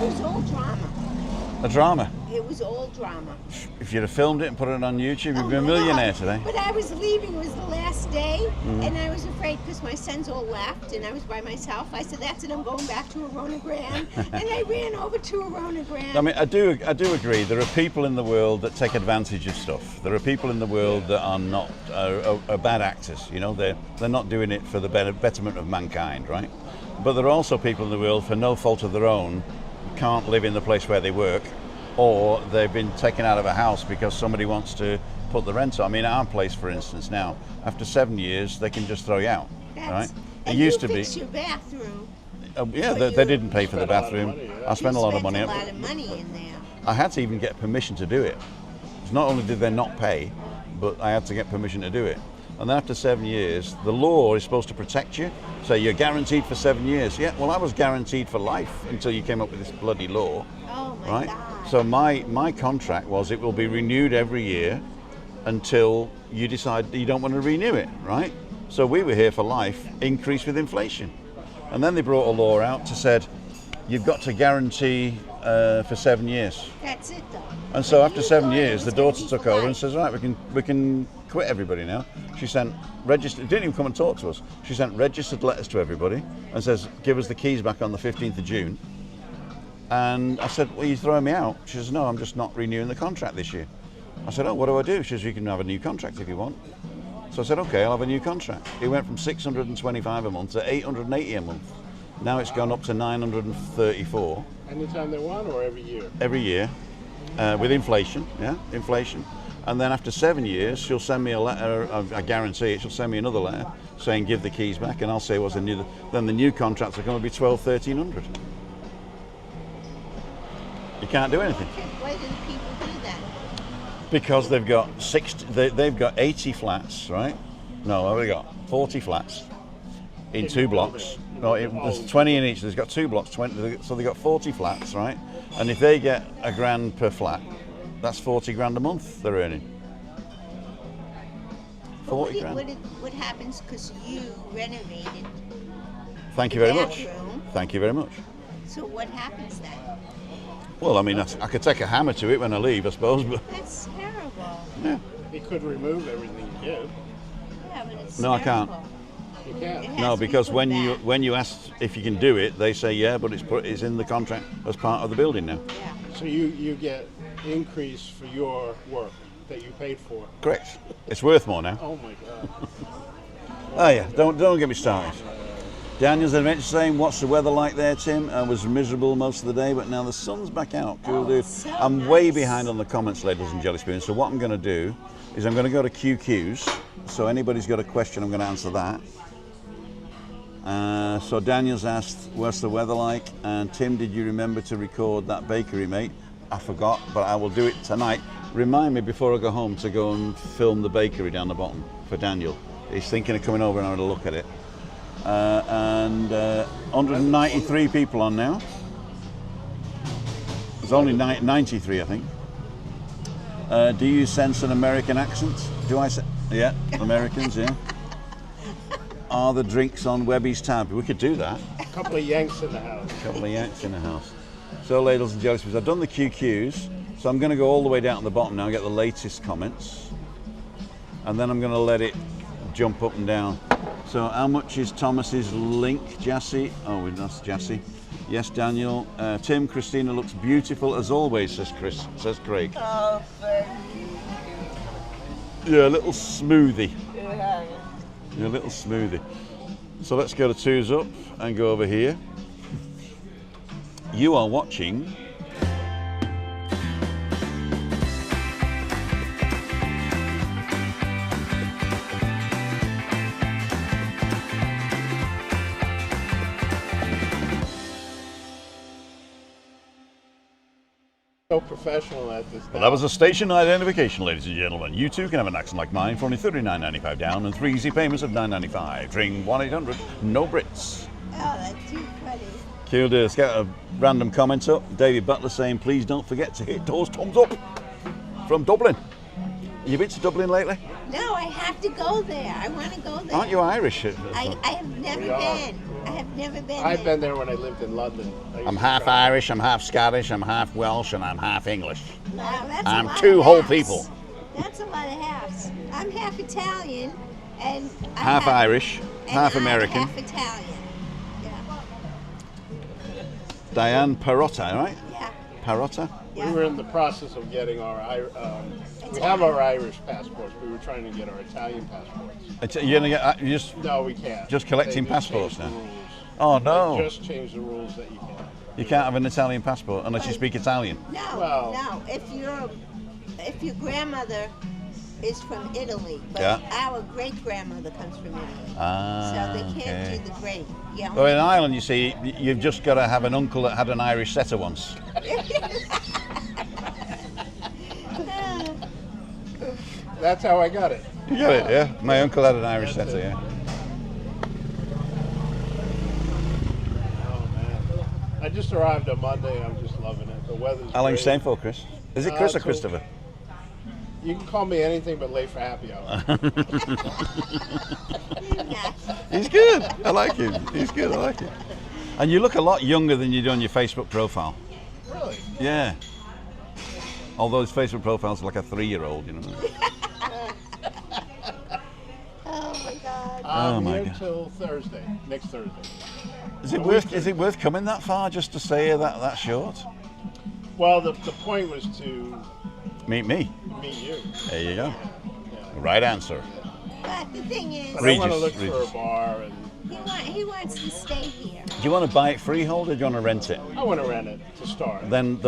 it was all drama. A drama? It was all drama. If you'd have filmed it and put it on YouTube, you'd be a millionaire today. But I was leaving, it was the last day, and I was afraid because my sons all left and I was by myself. I said, that's it, I'm going back to Arona Grande. And I ran over to Arona Grande. I mean, I do agree, there are people in the world that take advantage of stuff. There are people in the world that are not, are bad actors, you know, they're not doing it for the betterment of mankind, right? But there are also people in the world, for no fault of their own, can't live in the place where they work, or they've been taken out of a house because somebody wants to put the rent on. I mean, our place, for instance, now, after 7 years, they can just throw you out, right? It used to be. Fix your bathroom. Yeah, they didn't pay for the bathroom. I spent a lot of money. A lot of money in there. I had to even get permission to do it. Not only did they not pay, but I had to get permission to do it. And then after 7 years, the law is supposed to protect you. So you're guaranteed for 7 years. Yeah, well, I was guaranteed for life until you came up with this bloody law. Oh my right? God. So my contract was it will be renewed every year until you decide that you don't want to renew it, right? So we were here for life, increased with inflation. And then they brought a law out to said, you've got to guarantee for 7 years. That's it though. And so after 7 years, the daughter took over and says, right, we can quit everybody now. She sent registered, didn't even come and talk to us. She sent registered letters to everybody and says, give us the keys back on the 15th of June. And I said, well, you're throwing me out. She says, no, I'm just not renewing the contract this year. I said, oh, what do I do? She says, you can have a new contract if you want. So I said, okay, I'll have a new contract. It went from 625 a month to 880 a month. Now it's gone up to 934. Anytime they want, or every year? Every year, with inflation, inflation. And then after 7 years, she'll send me a letter, I guarantee it, she'll send me another letter saying give the keys back, and I'll say what's the new, then the new contracts are going to be 1,200, 1,300. You can't do anything. Why do the people do that? Because they've got 80 flats, right? No, they've got 40 flats in 2 blocks. No, there's 20 in each. There's got 2 blocks, 20. So they've got 40 flats, right? And if they get £1,000 per flat, that's 40 grand a month they're earning. 40 grand. What happens because you renovated? Thank you the very much. bathroom. Thank you very much. So what happens then? Well, I mean, I could take a hammer to it when I leave, I suppose, but That's terrible. yeah. He could remove everything you give. Yeah, but it's No, I can't. terrible. You It can't. has No, to be because put when back. you ask if you can do it, they say yeah, but it's in the contract as part of the building now. Yeah. So you get increase for your work that you paid for. Correct. It's worth more now. Oh my God. Oh yeah, don't get me started. Daniel's adventure saying, what's the weather like there, Tim? I was miserable most of the day, but now the sun's back out. Cool, dude. so I'm way nice. behind on the comments, ladies and jelly spoons. So what I'm going to do is I'm going to go to QQs. So anybody's got a question, I'm going to answer that. So Daniel's asked, what's the weather like? And Tim, did you remember to record that bakery, mate? I forgot, but I will do it tonight. Remind me before I go home to go and film the bakery down the bottom for Daniel. He's thinking of coming over and having a look at it. and 193 people on now. There's only 93, I think. Do you sense an American accent? Do I? Yeah, Americans. Yeah. Are the drinks on Webby's tab? We could do that. A couple of Yanks in the house. A couple of Yanks in the house. So, ladles and jelly spoons, I've done the QQs, so I'm going to go all the way down to the bottom now and get the latest comments, and then I'm going to let it jump up and down. So, how much is Thomas's link, Jassy? Oh, we lost Jassy. Yes, Daniel. Tim, Christina looks beautiful as always, says Chris. Says Craig. Oh, thank you. Yeah, a little smoothie. Yeah. Yeah, a little smoothie. So let's go to twos up and go over here. You are watching So professional at this. Well, that was a station identification, ladies and gentlemen. You too can have an accent like mine for only $39.95 down and 3 easy payments of $9.95. Ring 1-800-NO-BRITS. Oh, that's too funny. Cool, let's get a random comment up. David Butler saying, please don't forget to hit those thumbs up from Dublin. You been to Dublin lately? No, I have to go there. I want to go there. Aren't you Irish? I have never been. I have never been I've there. been there when I lived in London. I'm half Irish, I'm half Scottish, I'm half Welsh, and I'm half English. Wow, that's I'm a lot two of whole halves. people. That's a lot of halves. I'm half Italian and Half Irish, half I'm American. half Italian. Yeah. Diane Perotta, right? Yeah. Perotta? Yeah. We were in the process of getting our. We have our Irish passports. We were trying to get our Italian passports. You're gonna get, you just No, we can't. Just collecting They just passports changed now? the rules. Oh no! They just changed the rules that you can't. You can't have an Italian passport unless you speak Italian. No, Well- no. If your grandmother is from Italy, but Yeah. our great grandmother comes from Italy, Ah, so they can't okay. do the great. Yeah. Well, in Ireland, you see, you've just got to have an uncle that had an Irish setter once. That's how I got it. You get it, yeah? My uncle had an Irish That's setter, it. yeah. Oh man! I just arrived on Monday. I'm just loving it. The weather's How long you great. staying for, Chris? Is it Chris or till- Christopher? You can call me anything but late for happy hour. He's good. I like him. He's good. I like him. And you look a lot younger than you do on your Facebook profile. Really? Yeah. Although his Facebook profile's like a 3-year-old, you know. Oh my God. Oh, I'm my here God. till Thursday. Next Thursday. Is it worth coming that far just to stay that short? Well, the point was to Meet me. meet you. There you go. Yeah. Right answer. But the thing is, But Regis, I want to look for Regis. a bar, and he wants to stay here. Do you want to buy it freehold or do you want to rent it? I want to rent it to start. Then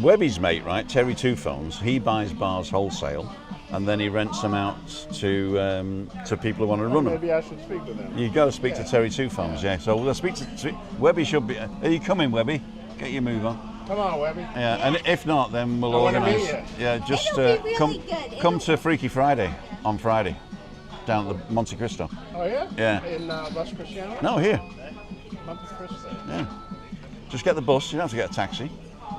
Webby's mate, right, Terry Two Phones, he buys bars wholesale, and then he rents them out to people who want to run them. Maybe I should speak with them. You've got to speak to Yeah. Terry Two Phones, yeah. So we'll speak to Webby. Should be. Are you coming, Webby? Get your move on. Come on, Webby. Yeah, and if not, then we'll I wanna organise. meet you. Yeah, just It'll be really come good. come to Freaky Friday on Friday, down at the Monte Cristo. Oh yeah. Yeah. In Los Cristianos. No, here. Monte Cristo. Yeah. Just get the bus. You don't have to get a taxi.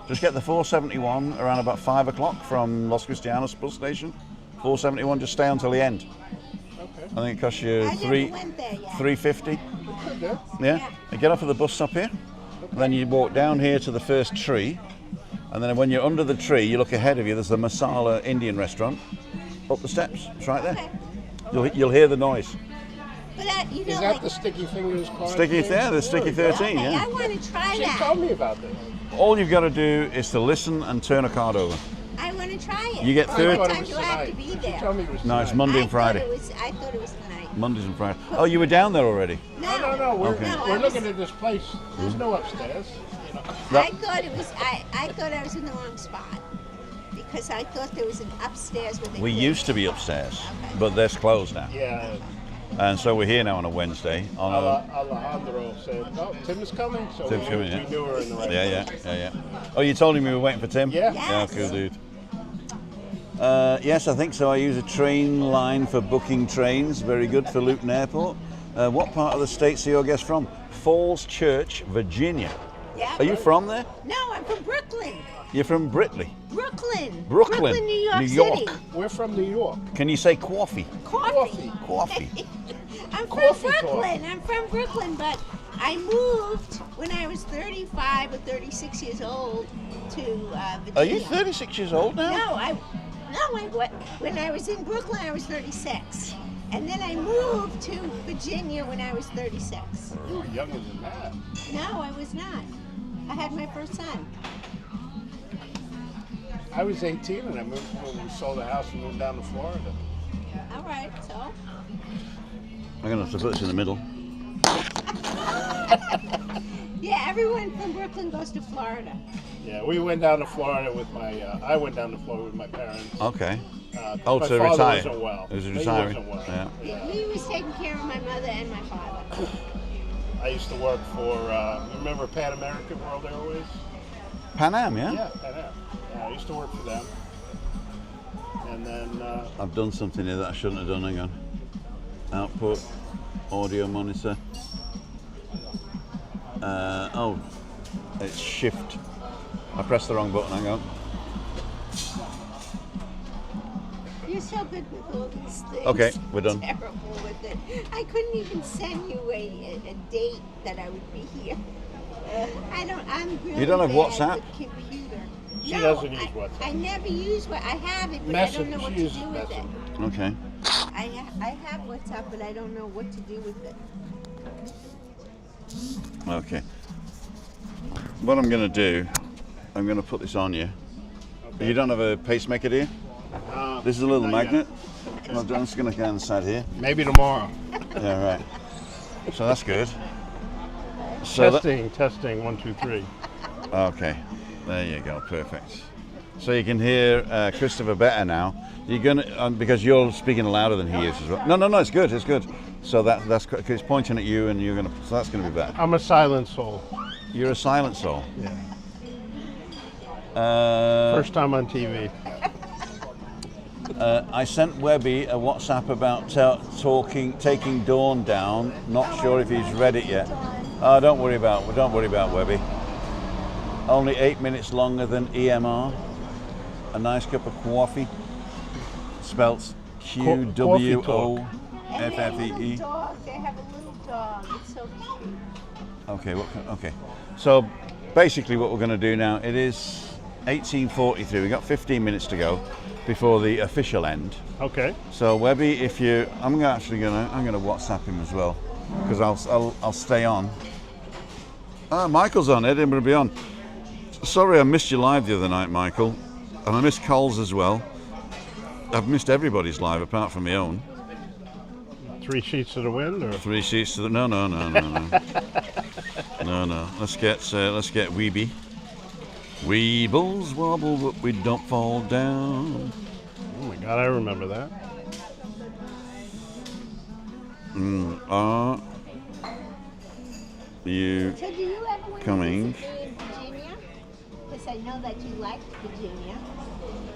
Just get the 471 around about 5 o'clock from Los Cristianos bus station. 471. Just stay until the end. Okay. I think it costs you I never went there yet. $3.50. Could do. Yeah. And get off of the bus stop here. And then you walk down here to the first tree. And then when you're under the tree, you look ahead of you. There's the Masala Indian restaurant. Up the steps. It's right there. Okay. You'll hear the noise. But you know, Is that like, the Sticky Fingers card? Sticky, thing? yeah, the Sticky Really? 13, okay, yeah. I want to try She that. told me about that. All you've got to do is to listen and turn a card over. I want to try it. You get What 30 thought it time was do I have to tonight. be She there? told me it was No, it's tonight. Monday I and Friday. I thought it was tonight. Mondays and Fridays. Oh, you were down there already? No. We're, Okay. we're looking at this place. There's no upstairs. You know. I thought it was. I thought I was in the wrong spot because I thought there was an upstairs with. We used to be upstairs, but that's closed now. Yeah. And so we're here now on a Wednesday. On Alejandro said, "Oh, Tim is coming." So Tim's we, coming, yeah. we knew we were in the right yeah. place. Oh, you told him we were waiting for Tim? Yeah. Yeah, Yes. cool dude. Yes, I think so. I use a train line for booking trains. Very good for Luton Airport. What part of the States are your guests from? Falls Church, Virginia. Yeah. Are you from there? No, I'm from Brooklyn. You're from Britley. Brooklyn, New York City. We're from New York. Can you say coffee? Coffee. Coffee. I'm from Coffee Brooklyn. talk. I'm from Brooklyn, but I moved when I was 35 or 36 years old to Virginia. Are you 36 years old now? When I was in Brooklyn, I was 36. And then I moved to Virginia when I was 36. You were younger than that. No, I was not. I had my first son. I was 18 and I moved when we sold the house and moved down to Florida. All right, so. I'm going to have to put this in the middle. Yeah, everyone from Brooklyn goes to Florida. Yeah, we went down to Florida with my. I went down to Florida with my parents. Okay. My Oh, to father retire. wasn't well. He was He retiring. wasn't well. Yeah. He was taking care of my mother and my father. I used to work for. Remember Pan American World Airways? Pan Am, yeah? Yeah, Pan Am. Yeah, I used to work for them. And then. I've done something here that I shouldn't have done. Hang on. Output, audio monitor. Oh, it's shift. I pressed the wrong button. Hang on. You're so good with all these things. Okay, we're done. Terrible with it. I couldn't even send you a date that I would be here. I'm really You don't have bad WhatsApp? with computer. She No, doesn't use WhatsApp. I never use what I have it, but I don't know what She to do uses with it. Messenger. Okay. I have WhatsApp, but I don't know what to do with it. Okay. What I'm going to do, I'm going to put this on you. Okay. You don't have a pacemaker, do you? This is a little not yet. magnet. I'm just going to go inside here. Maybe tomorrow. Yeah, right. So that's good. So Testing, 1, 2, 3. okay, there you go, perfect. So you can hear Christopher better now. You're gonna because you're speaking louder than he is as well. No, it's good, it's good. So that's it's pointing at you, and you're gonna. So that's gonna be better. I'm a silent soul. You're a silent soul. Yeah. Uh, First time on TV. I sent Webby a WhatsApp about taking Dawn down. Not sure if he's read it yet. Oh, don't worry about Webby. Only 8 minutes longer than EMR. A nice cup of coffee. Spelt Coffee QWOFFEE. And they have a little dog. They have a little dog. It's so cute. Okay, okay. So basically what we're going to do now, it is 18:43. We've got 15 minutes to go before the official end. Okay. So Webby, I'm gonna WhatsApp him as well, because I'll stay on. Michael's on. Edinburgh Beyond. Sorry, I missed you live the other night, Michael, and I missed Cole's as well. I've missed everybody's live apart from my own. 3 sheets to the wind, or 3 sheets to the no. No. Let's get Weeby. Weebles wobble, but we don't fall down. oh my God, I remember that. Are you So do you ever want coming? to visit me in Virginia? Because I know that you like Virginia.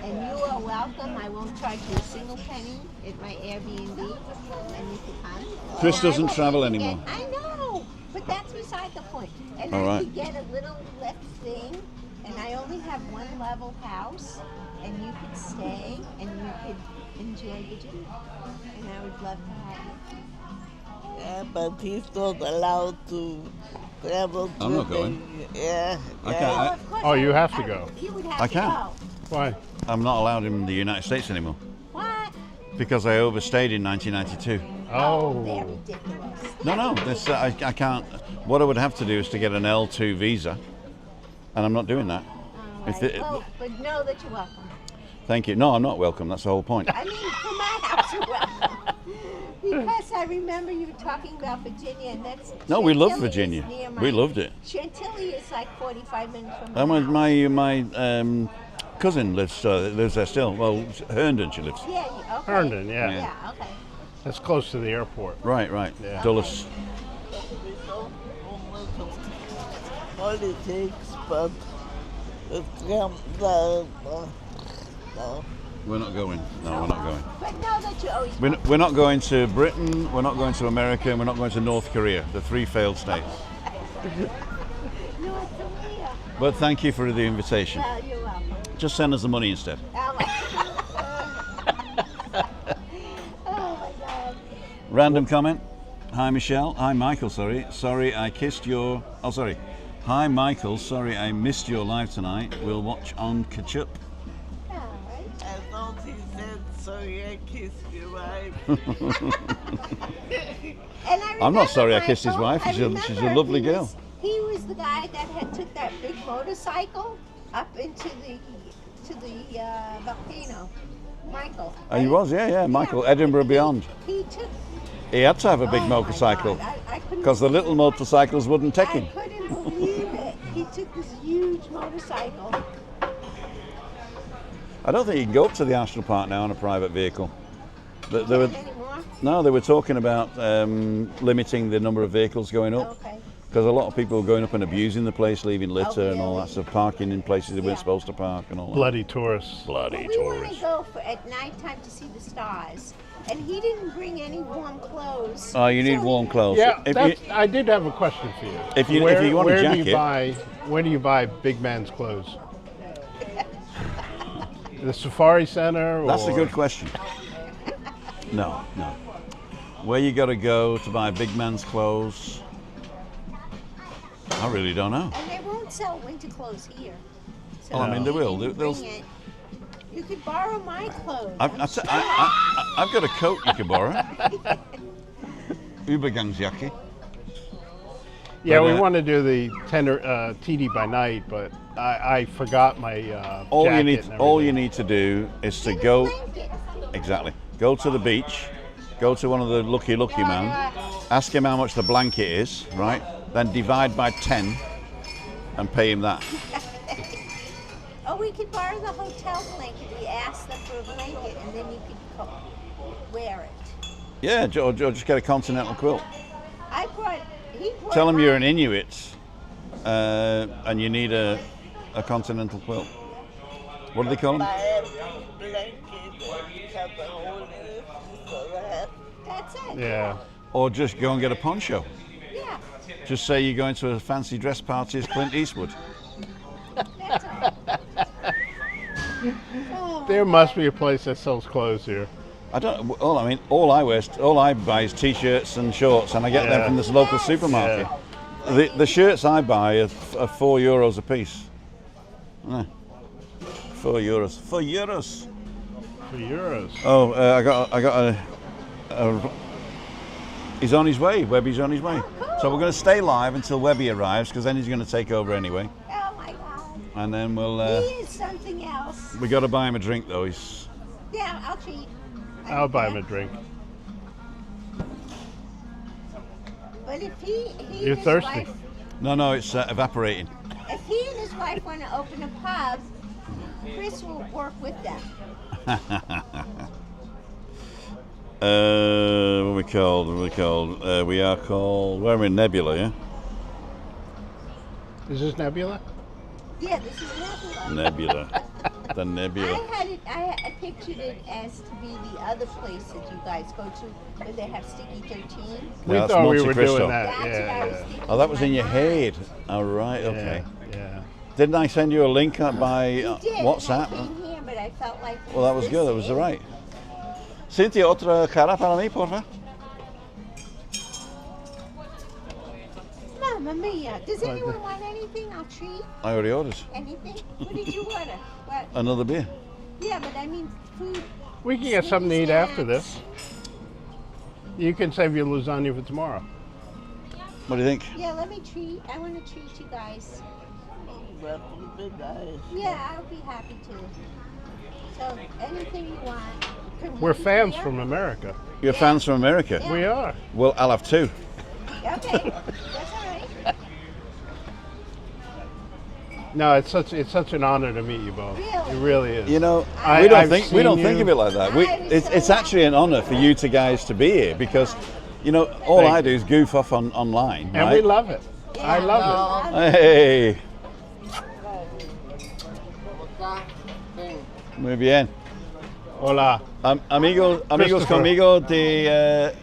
And you are welcome. I won't charge you a single penny at my Airbnb. And you can come. Chris And I doesn't will travel even anymore. I know, but that's beside the point. And All I right. could get a little lift thing. And I only have one level house. And you could stay and you could enjoy Virginia. And I would love to have you. Yeah, but he's not allowed to travel to I'm not going. Yeah. I yeah. can't. Of course Oh, you I have would- to go. You would have I to can't. go. Why? I'm not allowed in the United States anymore What? because I overstayed in 1992. They're Oh. ridiculous. No, this, I can't. What I would have to do is to get an L2 visa, and I'm not doing that. All If right. it- Oh, but know that you're welcome. Thank you. No, I'm not welcome. That's the whole point. I mean, from my house, you're welcome. Because I remember you were talking about Virginia, and that's. No, we love Chantilly is Virginia. near We my- loved it. Chantilly is like 45 minutes from And my house. my cousin lives there still. Well, Herndon she lives. Yeah, okay. Herndon, yeah. Yeah, okay. That's close to the airport. Right. Yeah. Dulles. Politics, but it comes down. We're not going. No, we're not going. But know that you always We're not going to Britain, we're not going to America, and we're not going to North Korea, the 3 failed states. North Korea. But thank you for the invitation. Well, you're welcome. Just send us the money instead. Oh my God. Random comment. Hi, Michelle. Hi, Michael, sorry. Sorry, I kissed your... Oh, sorry. Hi, Michael. Sorry, I missed your live tonight. We'll watch on Ketchup. All right. I thought he said, sorry, I kissed your wife. And I'm not sorry I remember kissed his Michael, wife. I She's a remember lovely he girl. He was the guy that had took that big motorcycle up into the volcano. Michael. Oh, he was, yeah, Michael, Edinburgh Beyond. He took. He had to have a big Oh my motorcycle God, I couldn't because the little believe it. motorcycles wouldn't take I him. couldn't believe it. He took this huge motorcycle. I don't think you can go up to the National Park now on a private vehicle. They were, Anymore? no, they were talking about limiting the number of vehicles going up Okay. because a lot of people were going up and abusing the place, leaving litter and all really? that stuff, parking in places they weren't Yeah. supposed to park and all Bloody tourists. that. Bloody Well, we want to tourists. go at nighttime to see the stars, and he didn't bring any warm clothes. Oh, you need So warm he- clothes. Yeah, If that's, you- I did have a question for you. If you want a where jacket- where do you buy big man's clothes? The Safari Center? That's a or- good question. No. Where you got to go to buy big man's clothes? I really don't know. And they won't sell winter clothes here. So Oh, I mean, they will. you They'll- bring it. You could borrow my clothes. I've got a coat you can borrow. Übergangsjacke. Yeah, But, we want to do the TD by night, but I forgot my All you jacket need, and all you everything. need to do is to Get a go. blanket. Exactly. Go to the beach. Go to one of the lucky man. Ask him how much the blanket is. Right. Then divide by 10, and pay him that. Oh, we could borrow the hotel blanket. We asked them for a blanket, and then you could wear it. Yeah, or just get a continental quilt. He brought Tell him you're an mine. Inuit, and you need a continental quilt. What do they call them? Buy a blanket and have a hole in it so that That's it. Yeah. Or just go and get a poncho. Yeah. Just say you're going to a fancy dress party as Clint Eastwood. That's all. Oh, There must be a place that sells clothes here. I don't. All I buy is t-shirts and shorts, and I get them Yeah. from this local supermarket. The shirts I buy are €4 a piece. €4. €4. For euros. Oh, I got a. He's on his way. Webby's on his way. So we're going to stay live until Webby arrives, because then he's going to take over anyway. oh my God. And then we'll. He is something else. We got to buy him a drink though. He's. Yeah, I'll treat. I'll buy him a drink. But if he You're and his thirsty. wife, No, it's evaporating. if he and his wife want to open a pub, Chris will work with them. What are we called? We are called. We're in Nebula, yeah. Is this Nebula? Yeah, this is Nebula. Nebula. The Nebula. I pictured it as to be the other place that you guys go to where they have Sticky 13. We that's thought we Monte were Cristo. doing that. That's what I was Yeah, thinking. Oh, that was in your my head. mind. All right. Okay. yeah. Didn't I send you a link by You did, WhatsApp? And I came here, but I felt like. Well, that was good. That was right. Cynthia, otra cara para mí, porfa. Mamma mia! Does anyone want anything? I'll treat. I already ordered Anything? What did you order? What? another beer. Yeah, but I mean food. We can get something to eat after this. You can save your lasagna for tomorrow. What do you think? Yeah, let me treat. I want to treat you guys. that would be nice. Yeah, I'll be happy to. So anything you want. Can We're we fans here? from America. You're fans from America. Yeah. We are. Well, I'll have two. Okay, that's all right. No, it's such an honor to meet you both. Really? It really is. You know, I- we don't I've think we don't seen think you- of it like that. I was so It's actually an honour for you two guys to be here because, you know, all Thank I you. do is goof off online. and right? we love it. I Yeah, love it. Hey, muy bien. Hola. Amigos Christopher. conmigo de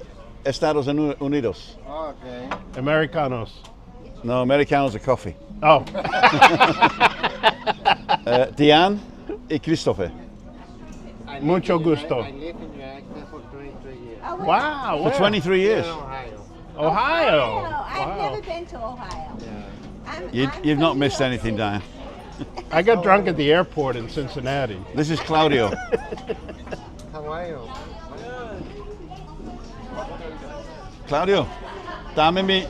Estados Unidos. Okay. Americanos. No, Americanos are coffee. Oh. Diane y Christopher. Mucho gusto. I live in America for 23 years. Oh, wait. Wow. For where? 23 years. In Ohio. Ohio. I've Wow. never been to Ohio. I'm You've from not New missed York anything, City. Diane. I got drunk at the airport in Cincinnati. This is Claudio. How are you? Claudio, dame mi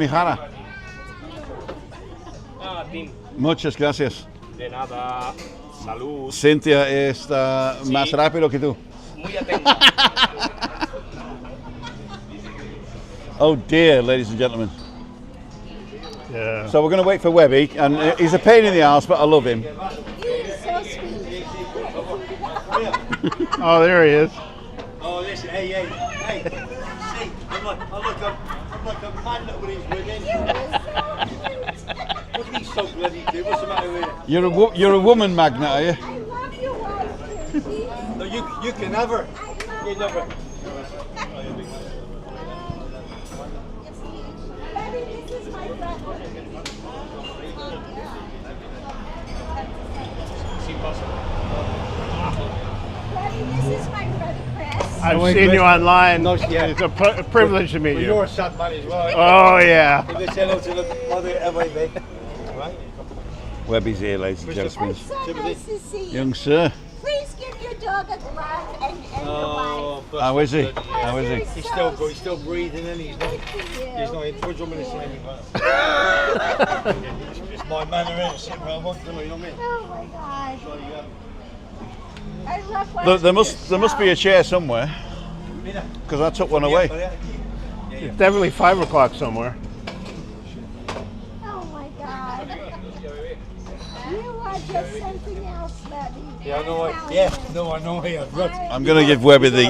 jarra. Ah, Tim. Muchas gracias. De nada. Salud. Cintia está más rápido que tú. Muy atento. Oh dear, ladies and gentlemen. Yeah. So we're going to wait for Webby, and he's a pain in the arse, but I love him. He's so sweet. Oh, there he is. Oh, listen, hey. See, I'm like a man that with his women. What are you so bloody do? What's the matter with you? You're a woman magnet, are you? I love your wife, Chrissy. No, you can never. You never. Baby, this is my brother. Baby, this is my brother, Chris. I've wait, seen Chris. you online. No, yeah. It's a privilege to meet Well, you. you're a sad man as well. Oh, yeah. If they say hello to the mother ever, mate. Right? Webby's here, ladies and It's gentlemen. so nice to see you. Young sir, Please give your dog a glove and your wife. how is he? How is he? He's still good. He's still breathing, and he's not. He's not in trouble with his name. It's my manner, innit? Sitting around watching, you know what I mean? Oh my God. I love watching There your must be show. a chair somewhere, because I took one away. It's definitely 5 o'clock somewhere. Oh my God. You are just something else, Webby. Yeah, I know. I'm Yeah, telling you. no, I know. Yeah, right. I'm gonna give Webby the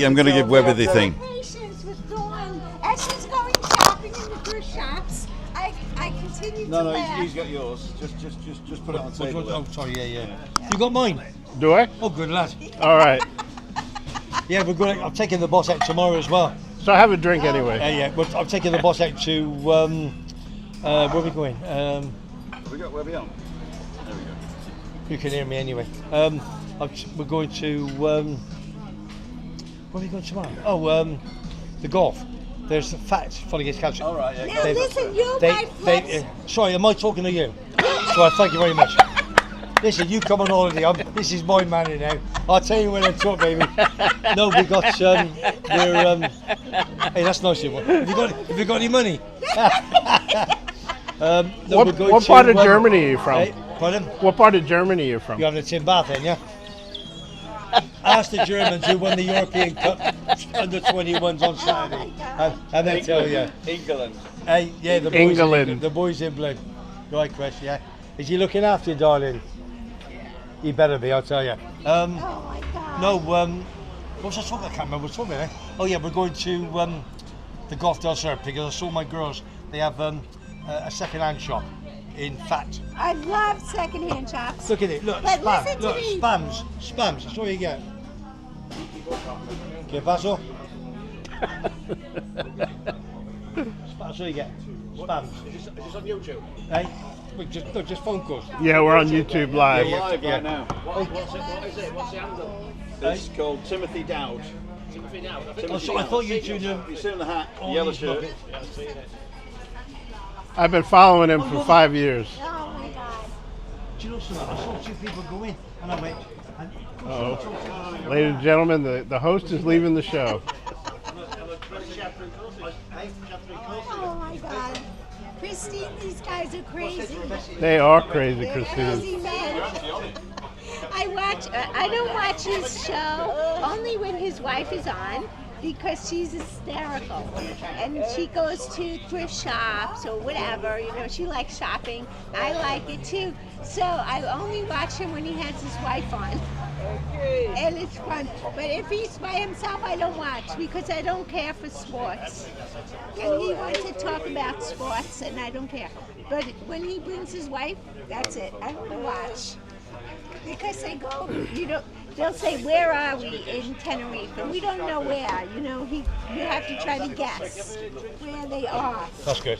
thing. Patience with Dawn. As she's going shopping in the thrift shops, I continue to laugh. got yours. Just put it on the Oh, sorry. Yeah. You got mine? Do I? Oh, good lad. All right. Yeah, we're going. I'm taking the boss out tomorrow as well. So have a drink anyway. Yeah. But I'm taking the boss out to. Where are we going? We got Webby on. There we go. You can hear me anyway. We're going to. Where are we going tomorrow? Oh, the golf. There's the facts. Funny gets captured. All right. Now They- listen, you my flex. Sorry, am I talking to you? Right, thank you very much. Listen, you come on holiday. This is my money now. I'll tell you when I talk, baby. No, we got. Hey, that's nice of you. Have you got any money? No, we're going What to, part of Germany are you from? Hey, pardon? What part of Germany are you from? You're having a Tim Bath then, yeah? Ask the Germans who won the European Cup under 21s on Saturday. And they tell you. England. Hey, yeah, the boys England. The boys in blue. Right, Chris, yeah. Is he looking after you, darling? He better be, I'll tell you. Oh my God. No, what was I talking about? I can't remember what I was talking about. Oh yeah, we're going to the Golf del Sur because I saw my girls, they have a second-hand shop, in fact. I love secondhand shops. Look at it, look, But spam, listen to look, me. spams, that's all you get. ¿Qué pasó? That's all you get, spams. Is this on YouTube? Hey, just phone calls. Yeah, we're on YouTube Live. Yeah. Live right now. What is it? What's the handle? It's called Timothy Dowd. Timothy now. Oh, so I thought you two knew. You see him in the hat, all yellow these shirt. buckets. I've been following him for 5 years. Oh my God. Do you know something? I saw two people go in, and I went. Uh-oh. Ladies and gentlemen, the host is leaving the show. Oh my God. Christine, these guys are crazy. They are crazy, They're Christine. crazy men. I don't watch his show only when his wife is on because she's hysterical. And she goes to thrift shops or whatever, she likes shopping. I like it too. So I only watch him when he has his wife on. And it's fun. But if he's by himself, I don't watch because I don't care for sports. And he wants to talk about sports and I don't care. But when he brings his wife, that's it. I don't watch. Because they go, they'll say, "Where are we in Tenerife?" And we don't know where. You know, you have to try to guess where they are. That's good.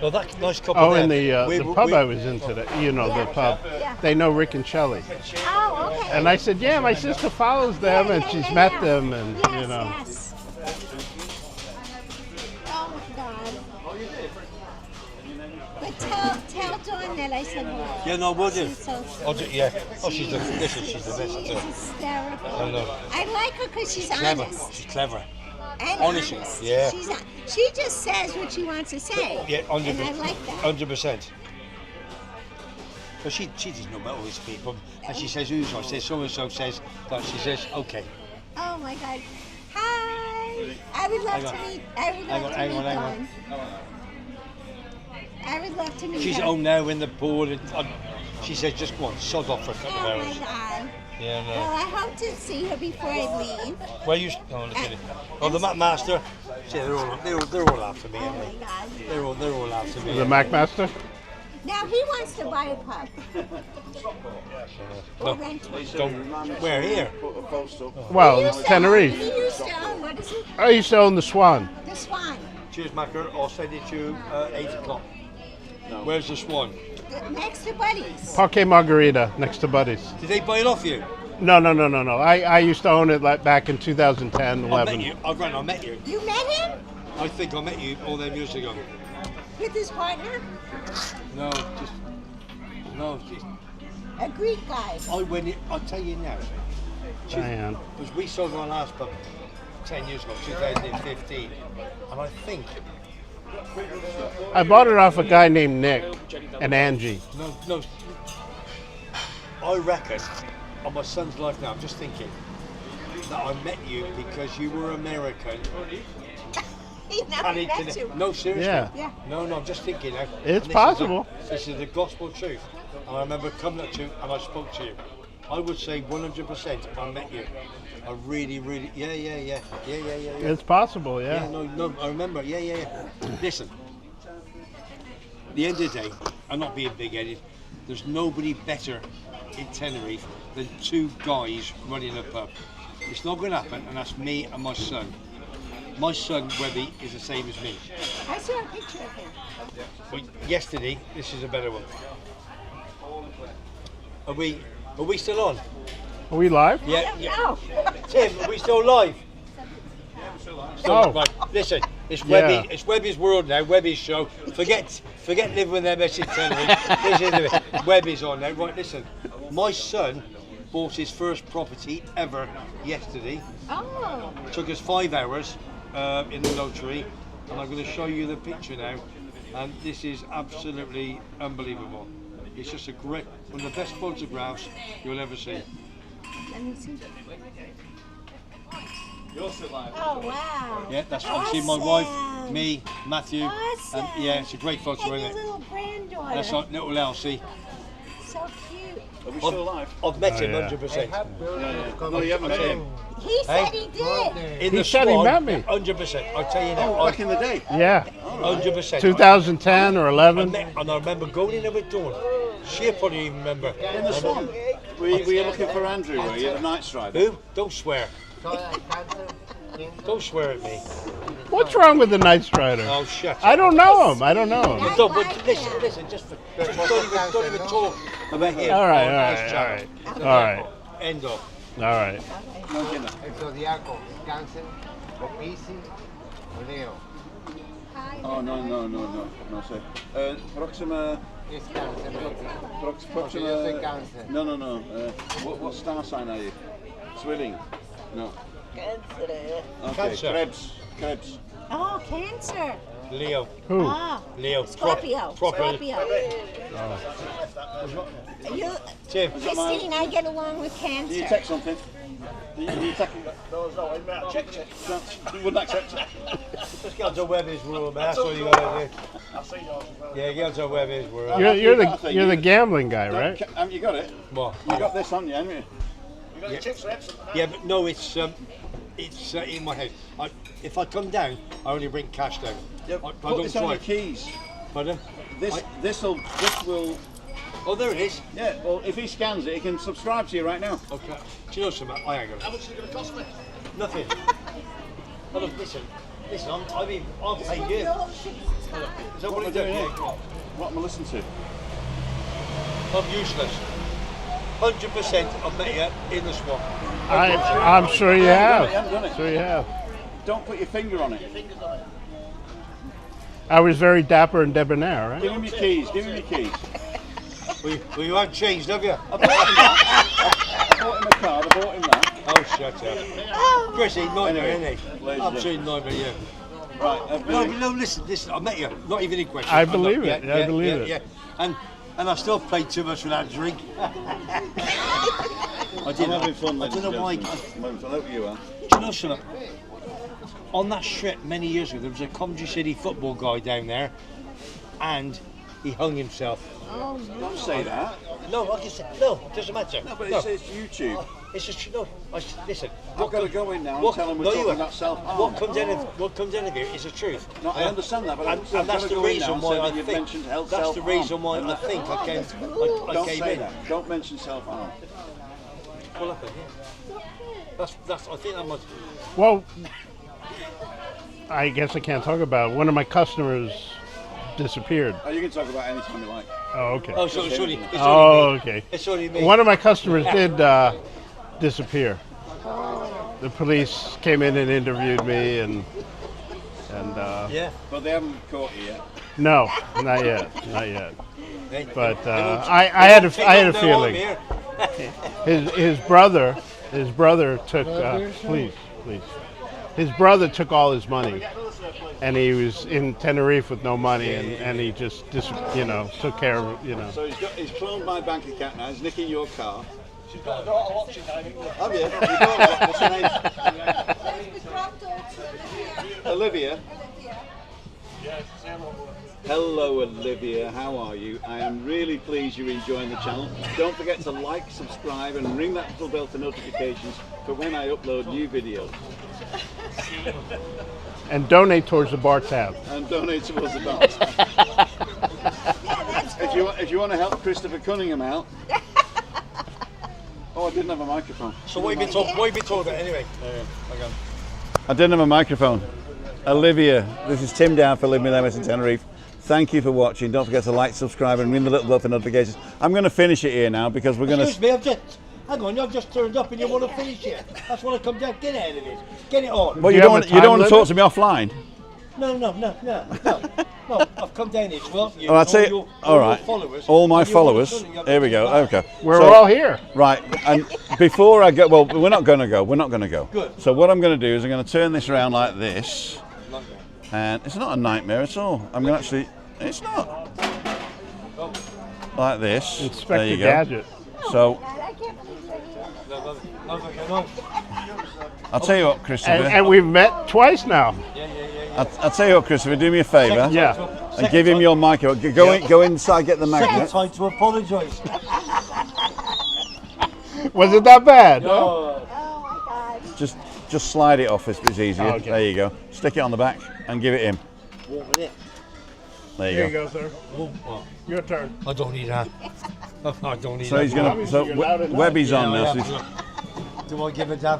Well, that nice couple Oh, there. and the pub I was in today, you know, the pub, Yeah. they know Rick and Shelley. Oh, okay. And I said, yeah, my sister follows them, and she's met them, and, yes, you know. Yes. Oh, my God. But tell Dawn that I said hello. Yeah, no, will do. She's so I'll do, yeah. Oh, she's the best. She's the best. She's hysterical. I know. I like her because she's Clever. honest. She's clever. And Honestly, honest. yeah. She just says what she wants to say. Yeah, 100%. And I like that. 100%. But she doesn't know about all these people. And she says, who's I says, so-and-so says, that she says, okay. Oh my God. Hi. I would love to meet. I would love to meet Dawn. I would love to meet She's her. at home now in the pool. And, she says, just go on, sod off for a couple of Oh my hours. God. Yeah, no. Well, I hope to see her before I leave. Where you? Oh, look at it. Oh, the Mac Master. See, they're all after me. Oh Anyway. my God. They're all after me. The Macmaster? Now he wants to buy a pub. No, Or rent one. don't. Where here? Well, He used to Tenerife. own- He used to own, what is it? I used to own the Swan. The Swan. Cheers, Macker. I'll send it to you 8 o'clock. Where's the Swan? Next to Buddy's. Parque Margarita, next to Buddy's. Did they buy it off you? No. I used to own it like back in 2010, I 11. met you. I met you. You met him? I think I met you all them years ago. With his partner? No, just. A Greek guy. I went in, I'll tell you now. Diane. Because we sold our last pub 10 years ago, 2015. And I think, I bought it off a guy named Nick and Angie. no, I reckon, on my son's life now, I'm just thinking that I met you because you were American. He never And met you. no, seriously. Yeah. No, I'm just thinking now. It's and possible. This is the gospel truth. And I remember coming up to you and I spoke to you. I would say 100% I met you. I really, yeah. It's possible, yeah. No, I remember, yeah. Listen, at the end of the day, I'm not being big-headed, there's nobody better in Tenerife than two guys running a pub. It's not going to happen, and that's me and my son. My son, Webby, is the same as me. I saw a picture of him. But yesterday, this is a better one. Are we still on? Are we live? Yeah. No. Tim, are we still live? Oh. Right. Listen, it's Webby. Yeah. It's Webby's world now. Webby's show. Forget living with MS in Tenerife. Listen to it. Webby's on now. Right. Listen, my son bought his first property ever yesterday. Oh. Took us 5 hours in the notary, and I'm going to show you the picture now. And this is absolutely unbelievable. It's just one of the best photographs you'll ever see. Let me see. Oh, wow. Yeah, that's obviously my wife, Awesome. me, Matthew. Awesome. And yeah, it's a great photo, And isn't your it? little granddaughter. That's like little Elsie. So cute. Are we still live? I've met him yeah. 100%. No, you haven't met him. He said Hey. he did. In He the said he Swan, met me. 100%. I'll tell you now. Oh, back in the day. Yeah. 100%. 2010 or 11. And I remember going in there with Dawn. She'll probably even remember. In the Swan. Were you looking for Andrew, were you, the night strider? Who? Don't swear. Don't swear at me. What's wrong with the Night Strider? Oh, shut I up. don't know him. I don't know him. Don't, but listen, just don't even talk about him. All right, on this channel. all right. End of. All right. El zodiaco, cáncer, o Piscis, o Leo. Oh, no, sir. Proxima... Es cáncer. Porque Proxima... yo soy cáncer. No. What star sign are you? Swilling? No. Cancer. Okay, Cancer. Krebs. Oh, Cancer. Leo. Who? Ah. Leo. Scorpio. Proper. Scorpio. You, Tim. Christine, I get along with Do you Cancer. text something? Do you text? Check. You wouldn't accept it. Just get onto Webby's world, man. That's all you gotta do. Yeah, get onto Webby's world. You're the gambling guy, right? Haven't you got it? What? You got this on you, haven't you? Yeah, but no, it's in my head. If I come down, I only bring cash down. I Put don't this on your drive. keys. Pardon? This will Oh, there it is. Yeah, well, if he scans it, he can subscribe to you right now. Okay. Do you know something? I ain't gonna. How much is it going to cost me? Nothing. Oh, look, listen, I'll pay you. Is that what you're doing here? What am I listening to? I'm useless. 100% I've met you in the swamp. I'm sure you have. You haven't done it. Sure you have. Don't put your finger on it. I was very dapper and debonair, right? Give him your keys. Give him your keys. Well, you haven't changed, have you? I bought him a card. I bought him that. Oh, shut up. Chrissy, nightmare, Anyway, isn't he? ladies and Absolute nightmare, yeah. Right. No, listen, I met you. Not even in question. I believe it. Yeah, I believe it. Yeah. And I still played too much for that drink. I did. I'm having fun. I don't know why. I hope you are. Do you know something? On that strip many years ago, there was a Coventry City football guy down there, and he hung himself. Oh, Don't say that. No, I can say no. It doesn't matter. No, but it's YouTube. It's just no. Listen. I've got to go in now and tell them we're talking about self-harm. What comes in of here is the truth. No, I understand that, but And I've got that's to the go in now reason and why say I that you've think. mentioned health, That's the self-harm. reason why I think I came. I Don't came say in. that. Don't mention self-harm. What happened? Yeah. That's. I think that much. Well, I guess I can't talk about it. One of my customers disappeared. Oh, you can talk about any time you like. Oh, okay. Oh, so it's only. Okay. It's only me. One of my customers did disappear. The police came in and interviewed me, and Yeah. But they haven't caught you yet. no, not yet. Hey, But they don't- I had a they don't know feeling. I'm here. His brother took please. His brother took all his money, and he was in Tenerife with no money, and he just took care of it. So he's cloned my bank account now. He's nicking your car. She's got a daughter watching now. Have you? What's her name? Olivia. Hello, Olivia. How are you? I am really pleased you're enjoying the channel. Don't forget to like, subscribe, and ring that little bell for notifications for when I upload new videos. And donate towards the bar tab. And donate towards the box. If you want to help Christopher Cunningham out. Oh, I didn't have a microphone. So what have you been talking about anyway? I didn't have a microphone. Olivia, this is Tim down for Living with MS in Tenerife. Thank you for watching. Don't forget to like, subscribe, and ring the little bell for notifications. I'm going to finish it here now because we're going to. Excuse me, I've just turned up and you want to finish it. That's what I come down. Get out of it. Get it on. Well, you have don't a want time to talk to me offline. No. I've come down here to help you. Oh, I'll tell you. All right. Followers, All my and you want followers. to finish it. Here we go. Okay. We're So- all here. Right, and before I go, well, we're not going to go. We're not going to go. Good. So what I'm going to do is I'm going to turn this around like this, and it's not a nightmare at all. I'm going to actually. It's not. Like this. There Inspector you go. Gadget. So No. I'll tell you what, Christopher. And we've met twice now. I'll tell you what, Christopher. Do me a favour. Yeah. And give him your microphone. Go inside, get the magnet. Time to apologise. Was it that bad? Oh my God. Just slide it off if it's easier. Okay. There you go. Stick it on the back and give it him. What with it? There you Here you go. go, sir. Oh, Your turn. I don't need that. I don't need So that. he's going to. Obviously So you're loud enough. Webby's on Yeah, now. I So have he's- to. Do I give a damn?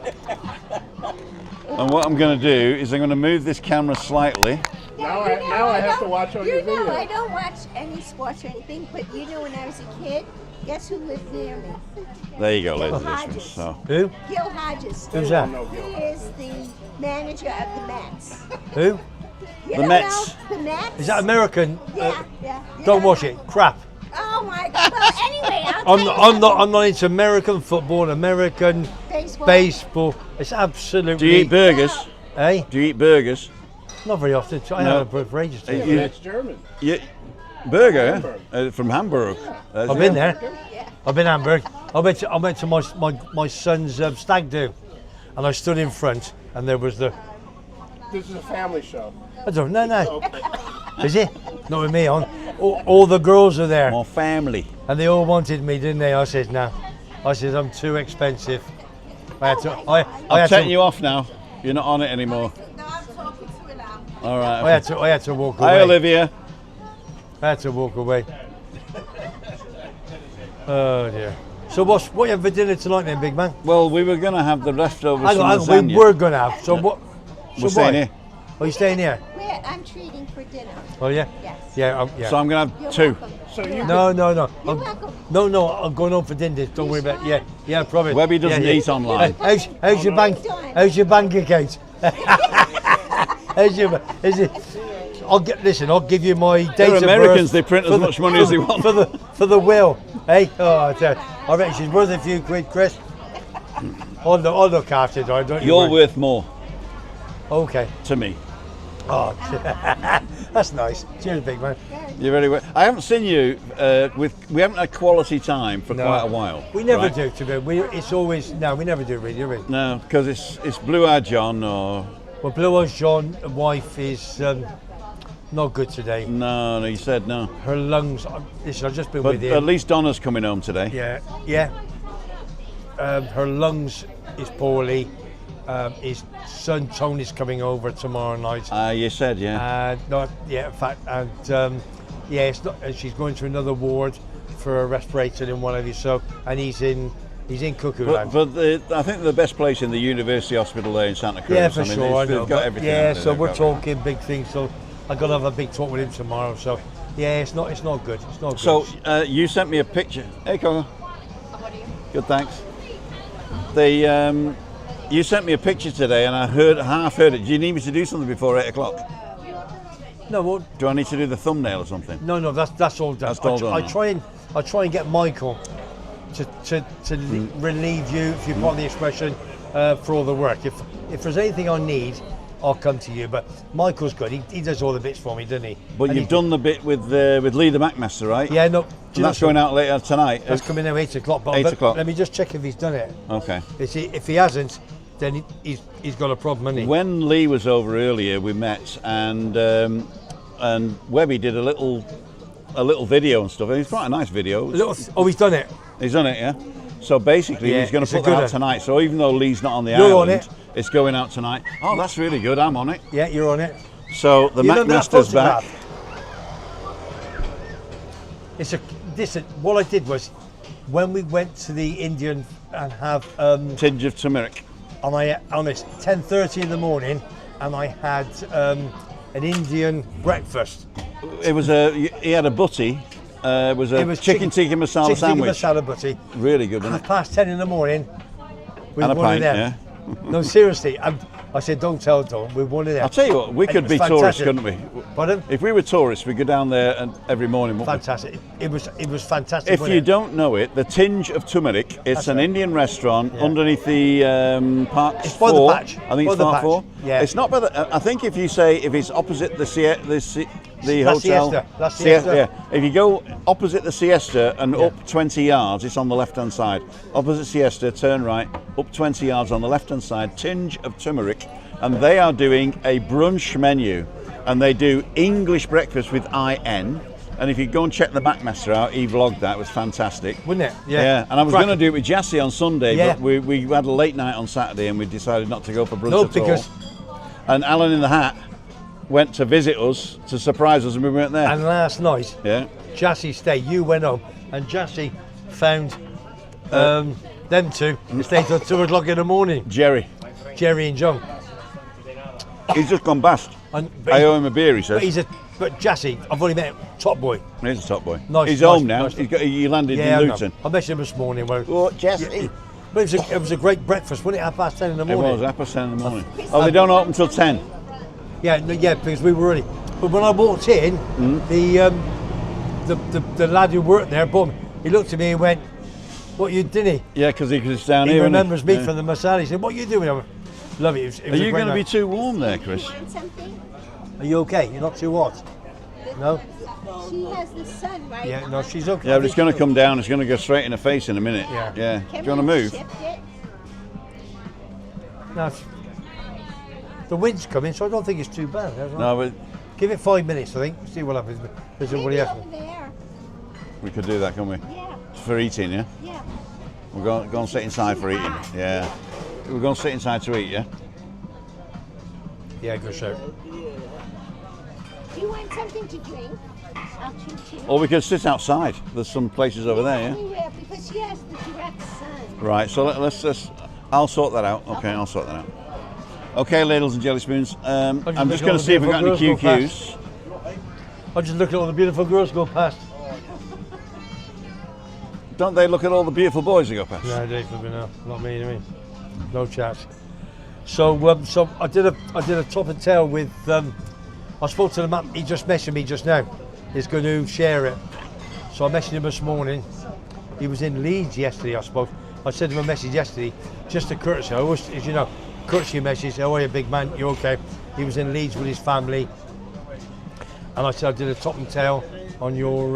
and what I'm going to do is I'm going to move this camera slightly. Now I have to watch all your videos. I don't watch any sports or anything, but when I was a kid, guess who lived near me? There you go, ladies and Gil gentlemen. Hodges. So, Who? Gil Hodges. Who's that? He is the manager of the Mets. Who? You The don't Mets. know the Mets? Is that American? Yeah. Don't watch it. Crap. Oh my God. Well, anyway, I'll tell you I'm not into American football, American baseball. It's absolutely. do you eat burgers? Eh? Do you eat burgers? Not very often. I No. had a burger for ages. You- That's German. you- burger from Hamburg. I've been there. I've been Hamburg. I went to my son's stag do, and I stood in front, and there was the. This is a family show. I don't know. No. Is it? Not with me on. All the girls are there, More family. and they all wanted me, didn't they? I said no. I said I'm too expensive. I had to. I I'm had taking to. you off now. You're not on it anymore. No, I'm talking to her now. All right. I had to walk away. Hi, Olivia. I had to walk away. Oh dear. So what you have for dinner tonight then, big man? Well, we were going to have the leftovers Hang from on, lasagna. we were going to have. So what? We're staying here. Are you staying here? I'm treating for dinner. Oh yeah. Yes. Yeah. Yeah. So I'm going to have You're 2. welcome. No. You're I'm, welcome. no, I'm going home for dinner. Don't worry about it. Yeah, probably. Webby doesn't eat online. How's your bank? How's your bank account? How's your? Is it? I'll give you my date They're of Americans. birth They print as much money as they want. for the will. Hey, I reckon she's worth a few quid, Chris. I'll look after it. Don't you You're worry. worth more Okay. to me. Oh, that's nice. Cheers, big man. You're very well. I haven't seen you we haven't had quality time for quite a while. We never right? do. It's always we never do really, do we? No, because it's Blue-Eyed John or Well, Blue Eyes John, wife, is not good today. no. You said no. Her lungs. Listen, I've just been But with at him. least Donna's coming home today. Yeah. Her lungs is poorly. His son Tony's coming over tomorrow night. You said yeah. In fact, and it's not. She's going to another ward for a respirator and what have you. So, and he's in cuckoo land. But I think the best place in the University Hospital there in Santa Cruz. Yeah, for sure. I know. They've got everything. Yeah, out there, so they've we're got talking big things. So I got to have a big talk with him tomorrow. So yeah, it's not good. It's not good. So you sent me a picture. Hey, Coco. How are you? Good, thanks. You sent me a picture today, and I half heard it. Do you need me to do something before 8 o'clock? no, well, Do I need to do the thumbnail or something? no, that's all done. That's all done, I huh? try and get Michael to relieve you, if you pardon the expression, for all the work. If there's anything I need, I'll come to you. But Michael's good. He does all the bits for me, doesn't he? But And you've done the bit with Lee the Macmaster, right? Yeah, no. And that's going out later tonight. That's coming out 8 o'clock. But 8 o'clock. Let me just check if he's done it. Okay. If he hasn't, then he's got a problem, hasn't he? When Lee was over earlier, we met, and Webby did a little video and stuff. And it's quite a nice video. He's done it. He's done it, yeah. So basically, Yeah, he's going it's to a put good that out one. tonight. So even though Lee's not on the You're on island, it. it's going out tonight. Oh, that's really good. I'm on it. Yeah, you're on it. So the You remember that Macmaster's back. photograph? What I did was, when we went to the Indian and have Tinge of turmeric. and I honest 10:30 in the morning, and I had an Indian breakfast. He had a butty. It was chicken tikka masala chicken sandwich. tikka masala butty. Really good, wasn't Half past 10 in the morning. With And a one pint, of them. No, seriously. I said, don't tell Don. With one of them. I'll tell you what, we And could it be was tourists, fantastic. couldn't we? Pardon? If we were tourists, we'd go down there every morning, wouldn't Fantastic. It was fantastic. we? If wasn't you it? don't know it, the Tinge of Turmeric, it's an right. Indian restaurant underneath the Park It's by the 4. patch. I think By it's the Park patch. 4. Yeah. It's not by the. I think if it's opposite the La hotel. Siesta. La Siesta. Yeah. If you go opposite the Siesta and up 20 yards, it's on the left-hand side. Opposite Siesta, turn right, up 20 yards on the left-hand side, Tinge of Turmeric, and they are doing a brunch menu, and they do English breakfast with IN. And if you go and check the Macmaster out, he vlogged that. It was fantastic. Wouldn't it? Yeah. And I was going to do it with Jassy on Sunday, Yeah. but we had a late night on Saturday, and we decided not to go for brunch No, at because all. And Alan in the Hat went to visit us to surprise us, and we weren't there. and last night, Yeah. Jassy stayed. You went home, and Jassy found them two. They stayed till 2 o'clock in the morning. Jerry, Jerry and John. he's just gone past. But I owe him a beer, he says. But Jassy, I've only met him, top boy. He's a top boy. Nice, He's nice, home now. nice. He landed Yeah, in I Luton. know. I met him this morning. Oh, Jesse. But it was a great breakfast, wasn't it? 10:30 in the It morning. was 10:30 in the morning. Oh, they don't open till 10. Yeah, because we were early. But when I walked in, the lad who worked there, he looked at me and went, "What you doing?" Yeah, because it's down He here. remembers me Yeah. from the masala. He said, "What you doing?" I went, "Love it." It was Are a you great going to be night. too warm there, Chris? Want something? Are you okay? You're not too hot? No? She has the sun right Yeah, no, on she's top. okay. Yeah, but it's going to come down. It's going to go straight in the face in a minute. Yeah. Yeah. Can Do you want to we move? shift it? No, the wind's coming, so I don't think it's too bad. No, but Give it 5 minutes, I think. See what happens. There's somebody Maybe else. over there. we could do that, can't we? Yeah, For eating, yeah? yeah. We're going to sit inside for eating. Yeah. We're going to sit inside to eat, yeah? Yeah, good shout. Do you want something to drink? I'll treat you. Or we could sit outside. There's some places over there, yeah? Anywhere because she has the direct son. Right, so let's just, I'll sort that out. Okay, I'll sort that out. Okay, ladles and jelly spoons. I'm just going to see if we've got any QQs. I just look at all the beautiful girls go past. Don't they look at all the beautiful boys that go past? No, they flipping out. Not me, to me. No chance. So, so I did a top and tail with. I spoke to the man. He just messaged me just now. He's going to share it. So I messaged him this morning. He was in Leeds yesterday, I suppose. I sent him a message yesterday, just a courtesy. I always, as you know, courtesy message. How are you, big man? You okay? He was in Leeds with his family. And I said I did a top and tail on your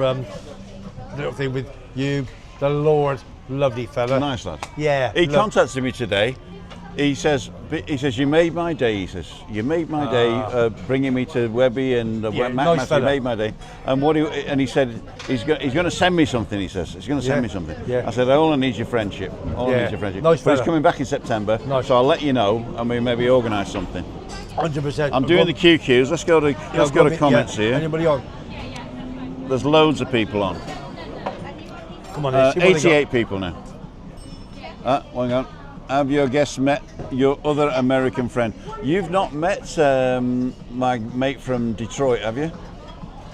little thing with you, the Lord, lovely fella. Nice lad. Yeah. He contacted me today. He says, you made my day. He says, you made my day, bringing me to Webby and nice you made my day. And he said he's going to send me something. He says he's going to send me something. Yeah. I said I only need your friendship. Nice but fella. he's coming back in September, so I'll let you know, and we maybe organise something. 100%. I'm doing the QQs. Let's go to comments here. Anybody on? There's loads of people on. Come on, let's see what 88 people now. Hang on. Have your guests met your other American friend? You've not met my mate from Detroit, have you?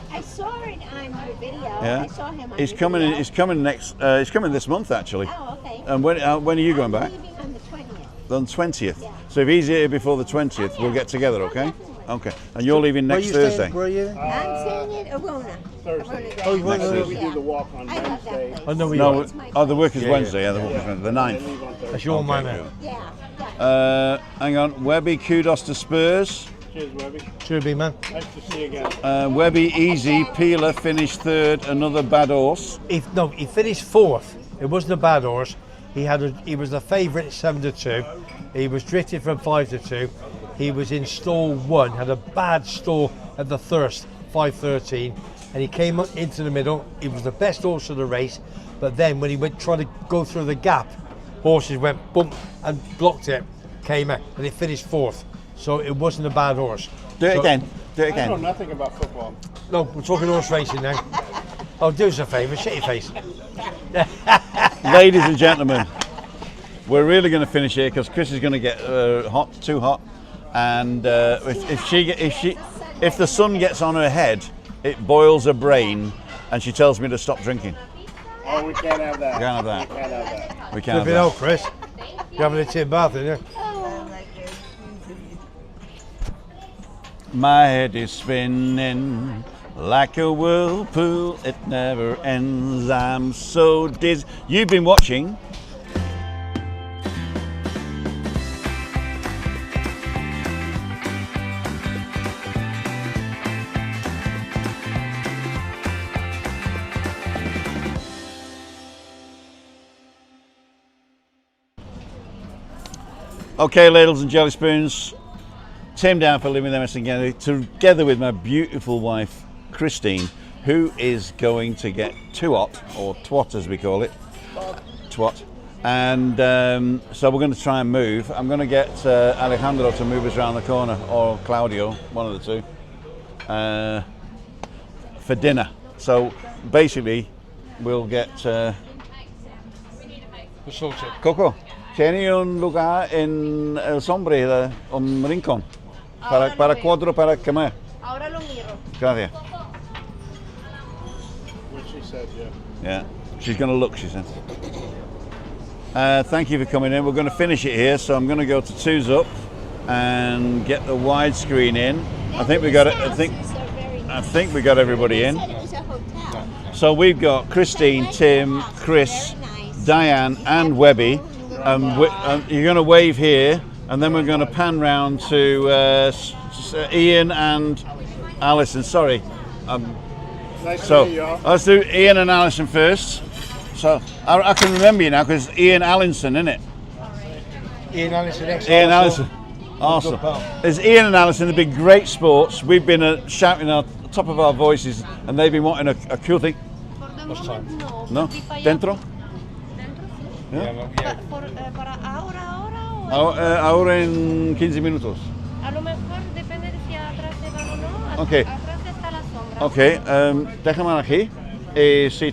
I saw it on your video. Yeah. I saw him on He's your coming. video. He's coming next. He's coming this month actually. Oh, okay. And when are you going back? I'm leaving on the 20th. On the 20th. Yeah. So if he's here before the 20th, we'll get together, okay? Okay. And you're leaving next Thursday. Where are you? I'm staying in Arona. Thursday. Oh, Arona. Thursday. We do the walk on I love that Wednesday. place. I know where you No, are. the work is Yeah, Wednesday. yeah. Yeah, the work is Wednesday, the 9th. That's your man now. Yeah. Hang on. Webby, kudos to Spurs. Cheers, Webby. Sure, big man. Nice to see you again. Webby, easy. Peeler finished third. Another bad horse. He finished fourth. It wasn't a bad horse. He was the favourite 7-2. He was drifted from 5-2. He was in stall 1. Had a bad stall at the Thirst, 5:13, and he came up into the middle. He was the best horse of the race, but then when he went trying to go through the gap, horses went boom and blocked it. Came out and he finished fourth. So it wasn't a bad horse. Do it again. Do it I know again. nothing about football. No, we're talking horse racing now. Oh, do us a favour, shut your face. Ladies and gentlemen, we're really going to finish here because Chris is going to get too hot, and if the sun gets on her head, it boils her brain, and she tells me to stop drinking. Oh, we can't have that. Can't have that. Can't have that. We can't have Flip it that. out, Chris. You're having a tin bath, aren't you? My head is spinning like a whirlpool. It never ends. I'm so dizzy. You've been watching. Okay, ladles and jelly spoons. Tim down for living them together with my beautiful wife Christine, who is going to get twat, or twat as we call it, twat. And so we're going to try and move. I'm going to get Alejandro to move us around the corner, or Claudio, one of the two, for dinner. So basically, we'll get Coco. ¿Tiene un lugar en el sombre, un rincón, para cuatro para comer? Ahora lo miro. Gracias. What she said, yeah. Yeah, she's going to look, she said. Thank you for coming in. We're going to finish it here, so I'm going to go to Two's Up and get the widescreen in. I think we got it. I think we got everybody in. Said it was a hotel. So we've got Christine, Tim, Chris, Diane, and Webby. You're going to wave here, and then we're going to pan round to Ian and Alison. Sorry. Nice to meet you all. Let's do Ian and Alison first. So I can remember you now because Ian Allinson, isn't it? Ian Allison, Ian Allison. Awesome. There's Ian and Alison. They've been great sports. We've been shouting at the top of our voices, and they've been wanting a cool thing. What's time? No? Dentro? Yeah. Para ahora. Ahora en 15 minutos. A lo mejor depende de si atrás se van o no. Ok. Atrás está la sombra. Ok, déjame aquí. Si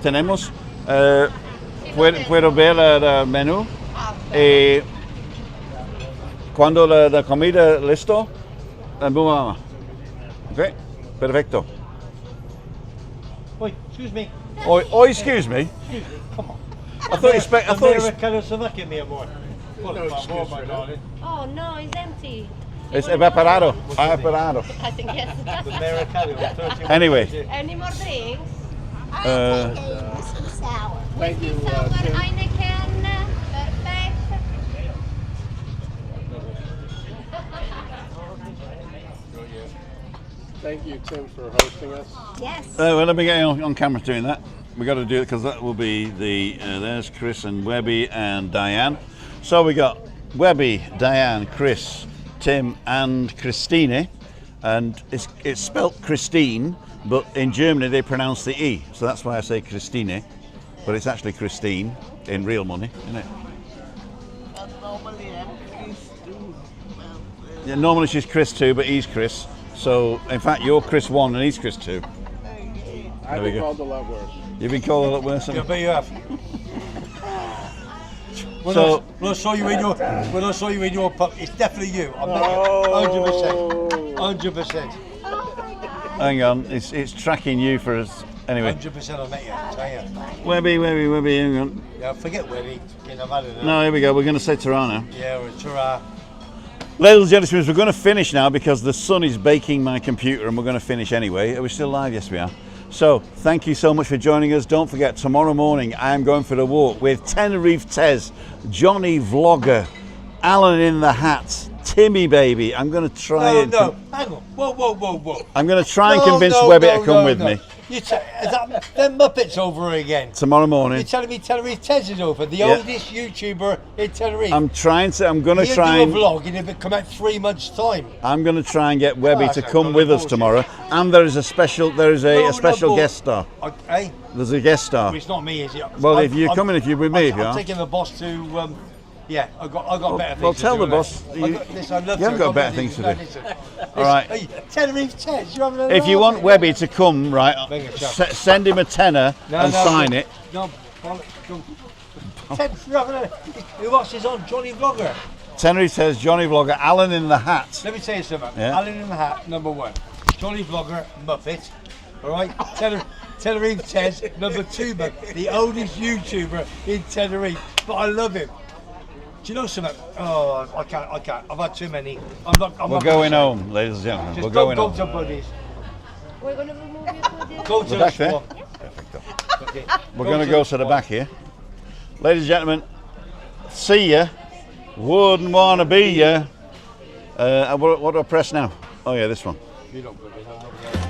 tenemos Puedo ver el menú y cuando la comida listo, vamos. Okay, perfecto. Oi, excuse me. Oh, excuse me. Come on. I thought you spoke. I thought you Americano Slovakia, mi amor. Well, No excuse my for that. darling. Oh no, it's empty. it's evaporado. Evaporado. I think yes. Americano. 31 Anyway. days. Any more drinks? I'll take a whiskey sour. Thank you, Sour, Tim. Heineken, perfect. Thank you, Tim, for hosting us. Yes. Well, let me get on camera doing that. We got to do it because that will be the. There's Chris and Webby and Diane. So we got Webby, Diane, Chris, Tim, and Christine, and it's spelt Christine, but in Germany they pronounce the E, so that's why I say Christine, but it's actually Christine in real money, isn't it? But normally I'm Chris too. Yeah, normally she's Chris 2, but he's Chris. So in fact, you're Chris 1 and he's Chris 2. I've we been go. called a lot worse. You've been called a lot worse. Yeah, haven't but you have. So- when I saw you in your pub, it's definitely you. I bet you, 100%, 100%, you? Hang on, it's tracking you for us. Anyway, 100%. I met you. I tell you. Webby, hang on. Yeah, forget Webby. I've had it. No, here we go. We're going to say Tirana. Yeah, we're ta-ra. Ladies and gentlemen, we're going to finish now because the sun is baking my computer and we're going to finish anyway. Are we still live? Yes, we are. So, thank you so much for joining us. Don't forget, tomorrow morning I am going for the walk with Tenerife Tez, Johnny Vlogger, Alan in the Hat, Timmy Baby. I'm going to try No, and no, hang on. Whoa. I'm going to try and No, convince no, Webby no, to come no, with no. me Is that them Muppets over again? tomorrow You're morning. telling me Tenerife Tez is over, the Yeah. oldest YouTuber in Tenerife. I'm going to He'll try do a and vlog and it'll come out 3 months' time. I'm going to try and get Webby Oh, to that's come not with us bullshit. tomorrow. And there is a special No, guest star. Hey, There's a guest star. it's not me, is it? Well, if you're coming, if you're with me, if you I'm are. taking the boss to. Yeah, I got better things. well, to tell do the than boss that. you- I got, listen, I love you haven't to. got better things to do. Listen, All right. Hey, Tenerife Tez, you're having a If you laugh want at Webby to come, right, Bring it, chap. send him a tenner and sign it. No, Ted, you're having a. Who else is on? Johnny Vlogger. Tenerife says Johnny Vlogger, Alan in the Hat. Let me tell you something. Yeah. Alan in the Hat, number 1. Johnny Vlogger, Muppet. All right. Tenerife Tez, number 2, the oldest YouTuber in Tenerife. But I love him. Do you know something? Oh, I can't. I've had too many. I'm We're not going gonna home, ladies and gentlemen. say. We're Just going go home. to buddies. We're gonna move you to the. Go to We're the back there. swamp. Okay. We're going to go to the back here. Ladies and gentlemen, see ya. Wouldn't want to be ya. What do I press now? Oh yeah, this one. You don't buddies.